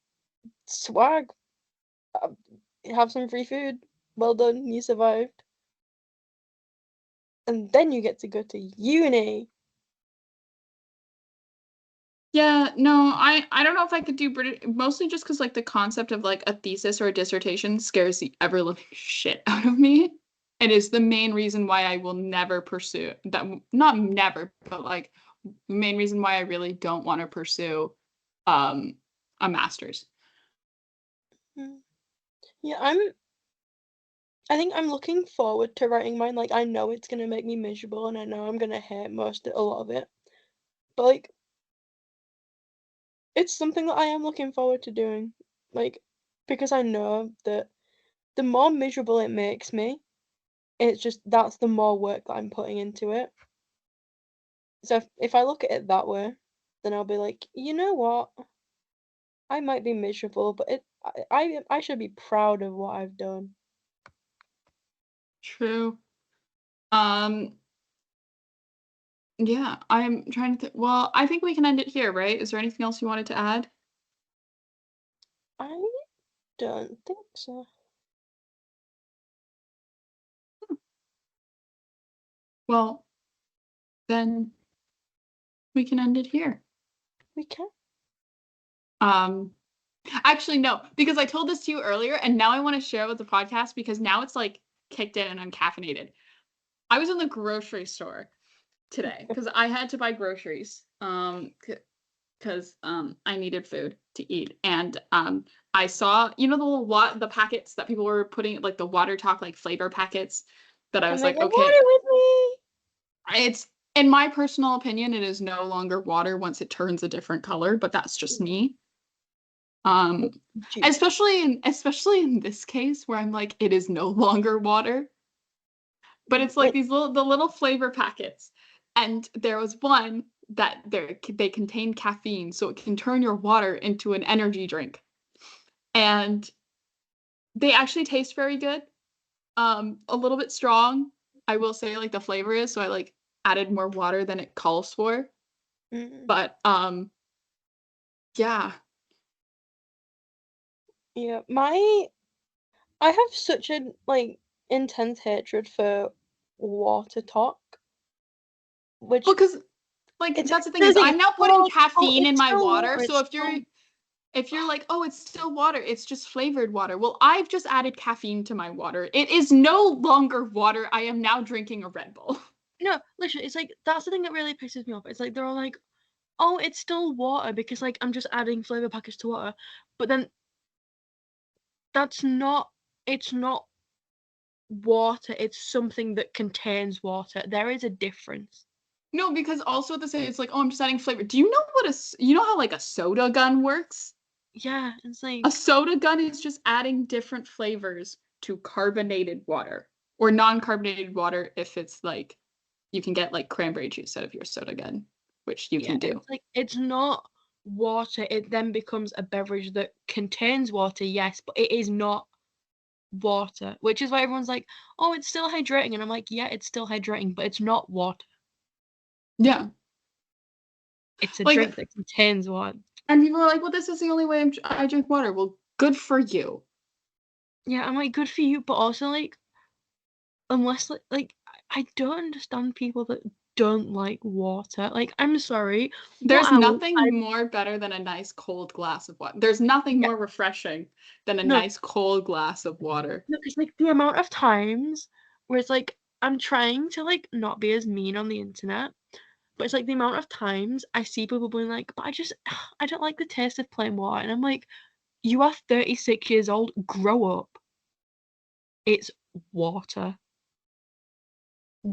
swag, uh, have some free food. Well done, you survived. And then you get to go to uni. Yeah, no, I don't know if I could do British, mostly just because like the concept of like a thesis or a dissertation scares the ever living shit out of me. It is the main reason why I will never pursue that, not never, but like the main reason why I really don't want to pursue um a master's. Mm. Yeah, I think I'm looking forward to writing mine. Like I know it's gonna make me miserable and I know I'm gonna hate a lot of it. But like it's something that I am looking forward to doing. Like because I know that the more miserable it makes me, it's just that's the more work that I'm putting into it. So if I look at it that way, then I'll be like, you know what? I might be miserable, but I should be proud of what I've done. True. Um, yeah, I'm trying to think. Well, I think we can end it here, right? Is there anything else you wanted to add? I don't think so. Well, then we can end it here. We can. Um, Actually, no, because I told this to you earlier, and now I want to share it with the podcast because now it's like kicked in and I'm caffeinated. I was in the grocery store today because I had to buy groceries. Because I needed food to eat, and I saw the little the packets that people were putting like the water talk like flavor packets that I Can was make like, my okay, water with me. it's in my personal opinion, it is no longer water once it turns a different color, but that's just me. Um, It's juice. especially in this case where I'm like, it is no longer water, but it's like Like, these little flavor packets. And there was one that they contain caffeine, so it can turn your water into an energy drink. And they actually taste very good. A little bit strong, I will say, like the flavor is, so I like added more water than it calls for. mm, But yeah. yeah, I have such a like intense hatred for water talk, which Because like it's that's the thing the is thing. I'm now putting caffeine in It's my still water. water. So It's if you're like, oh, it's still water, it's just flavored water. Well, I've just added caffeine to my water. It is no longer water. I am now drinking a Red Bull. no, literally, it's like that's the thing that really pisses me off. It's like they're all like, "Oh, it's still water because like I'm just adding flavor packets to water," but then that's not. It's not water. It's something that contains water. There is a difference. No, because also at the same, it's like, oh, I'm just adding flavor. Do you know you know how like a soda gun works? Yeah, it's A like soda gun is just adding different flavors to carbonated water or non-carbonated water if it's like you can get like cranberry juice out of your soda gun, which you yeah, can do. it's like it's not water. It then becomes a beverage that contains water, yes, but it is not water, which is why everyone's like, oh, it's still hydrating. And I'm like, yeah, it's still hydrating, but it's not water. Yeah. It's a Like, drink that contains water. and people are like, well, this is the only way I drink water. Well, good for you. Yeah, I'm like, good for you, but also like, unless like I don't understand people that don't like water. Like, I'm sorry. There's what nothing more better than a nice cold glass of water. There's nothing Yeah. more refreshing than a No. nice cold glass of water. No, because like the amount of times where it's like I'm trying to like not be as mean on the internet, but it's like the amount of times I see people being like, but I don't like the taste of plain water. And I'm like, you are 36 years old, grow up. It's water.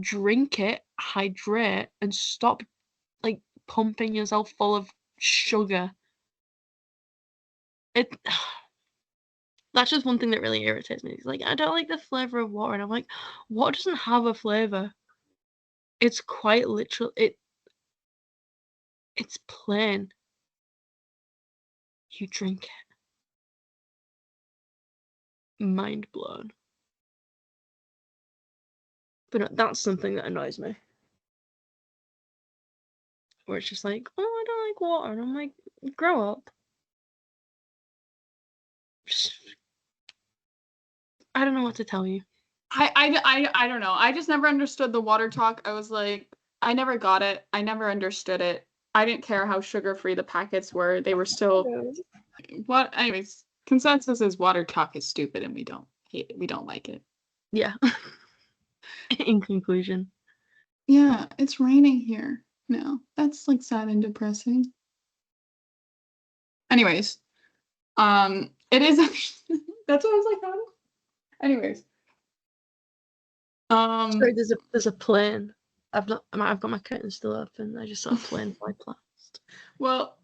Drink it, hydrate, and stop like pumping yourself full of sugar. It That's just one thing that really irritates me. It's like, I don't like the flavour of water. And I'm like, water doesn't have a flavour. It's quite literal. It's plain. You drink it. Mind blown. But no, that's something that annoys me. Where it's just like, oh, I don't like water. And I'm like, grow up. Just, I don't know what to tell you. I don't know. I just never understood the water talk. I was like, I never got it. I never understood it. I didn't care how sugar-free the packets were. They were still what anyways, consensus is water talk is stupid and we don't hate it. We don't like it. Yeah. In conclusion. Yeah, it's raining here. No, that's like sad and depressing. Anyways, it is actually that's what I was like, how? Anyways. Sorry, there's a plane. I've got my curtains still open. I just saw a plane fly past. Well,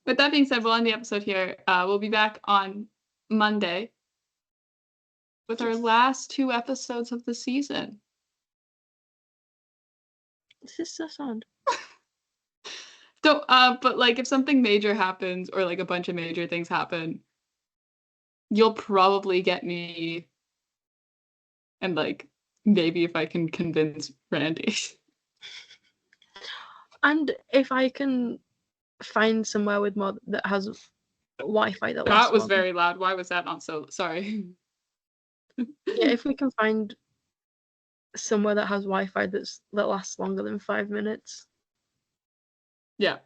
with that being said, we'll end the episode here. We'll be back on Monday with our last 2 episodes of the season. This is so sad. So, but like if something major happens or like a bunch of major things happen, you'll probably get me and like maybe if I can convince Randy. And if I can find somewhere with more that has Wi-Fi that lasts That was longer. very loud. Why was that not so sorry? Yeah, if we can find somewhere that has Wi-Fi that lasts longer than 5 minutes. Yeah.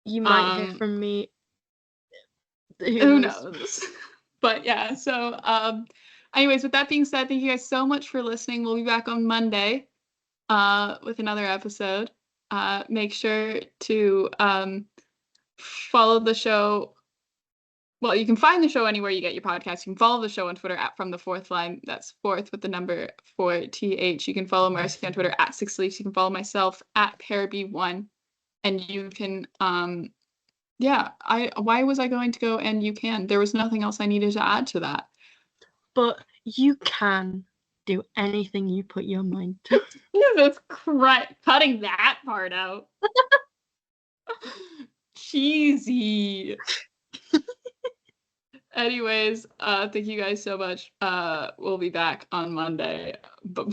You might hear from me. Who knows? But yeah, so anyways, with that being said, thank you guys so much for listening. We'll be back on Monday with another episode. Make sure to follow the show. Well, you can find the show anywhere you get your podcast. You can follow the show on Twitter at From the Fourth Line. That's fourth with the number 4TH. You can follow Marcie on Twitter at Six Leafs. You can follow myself at Parab1. And you can yeah, why was I going to go and you can? There was nothing else I needed to add to that. But you can do anything you put your mind to. That's cutting that part out. Cheesy. Anyways, thank you guys so much. We'll be back on Monday. Bye.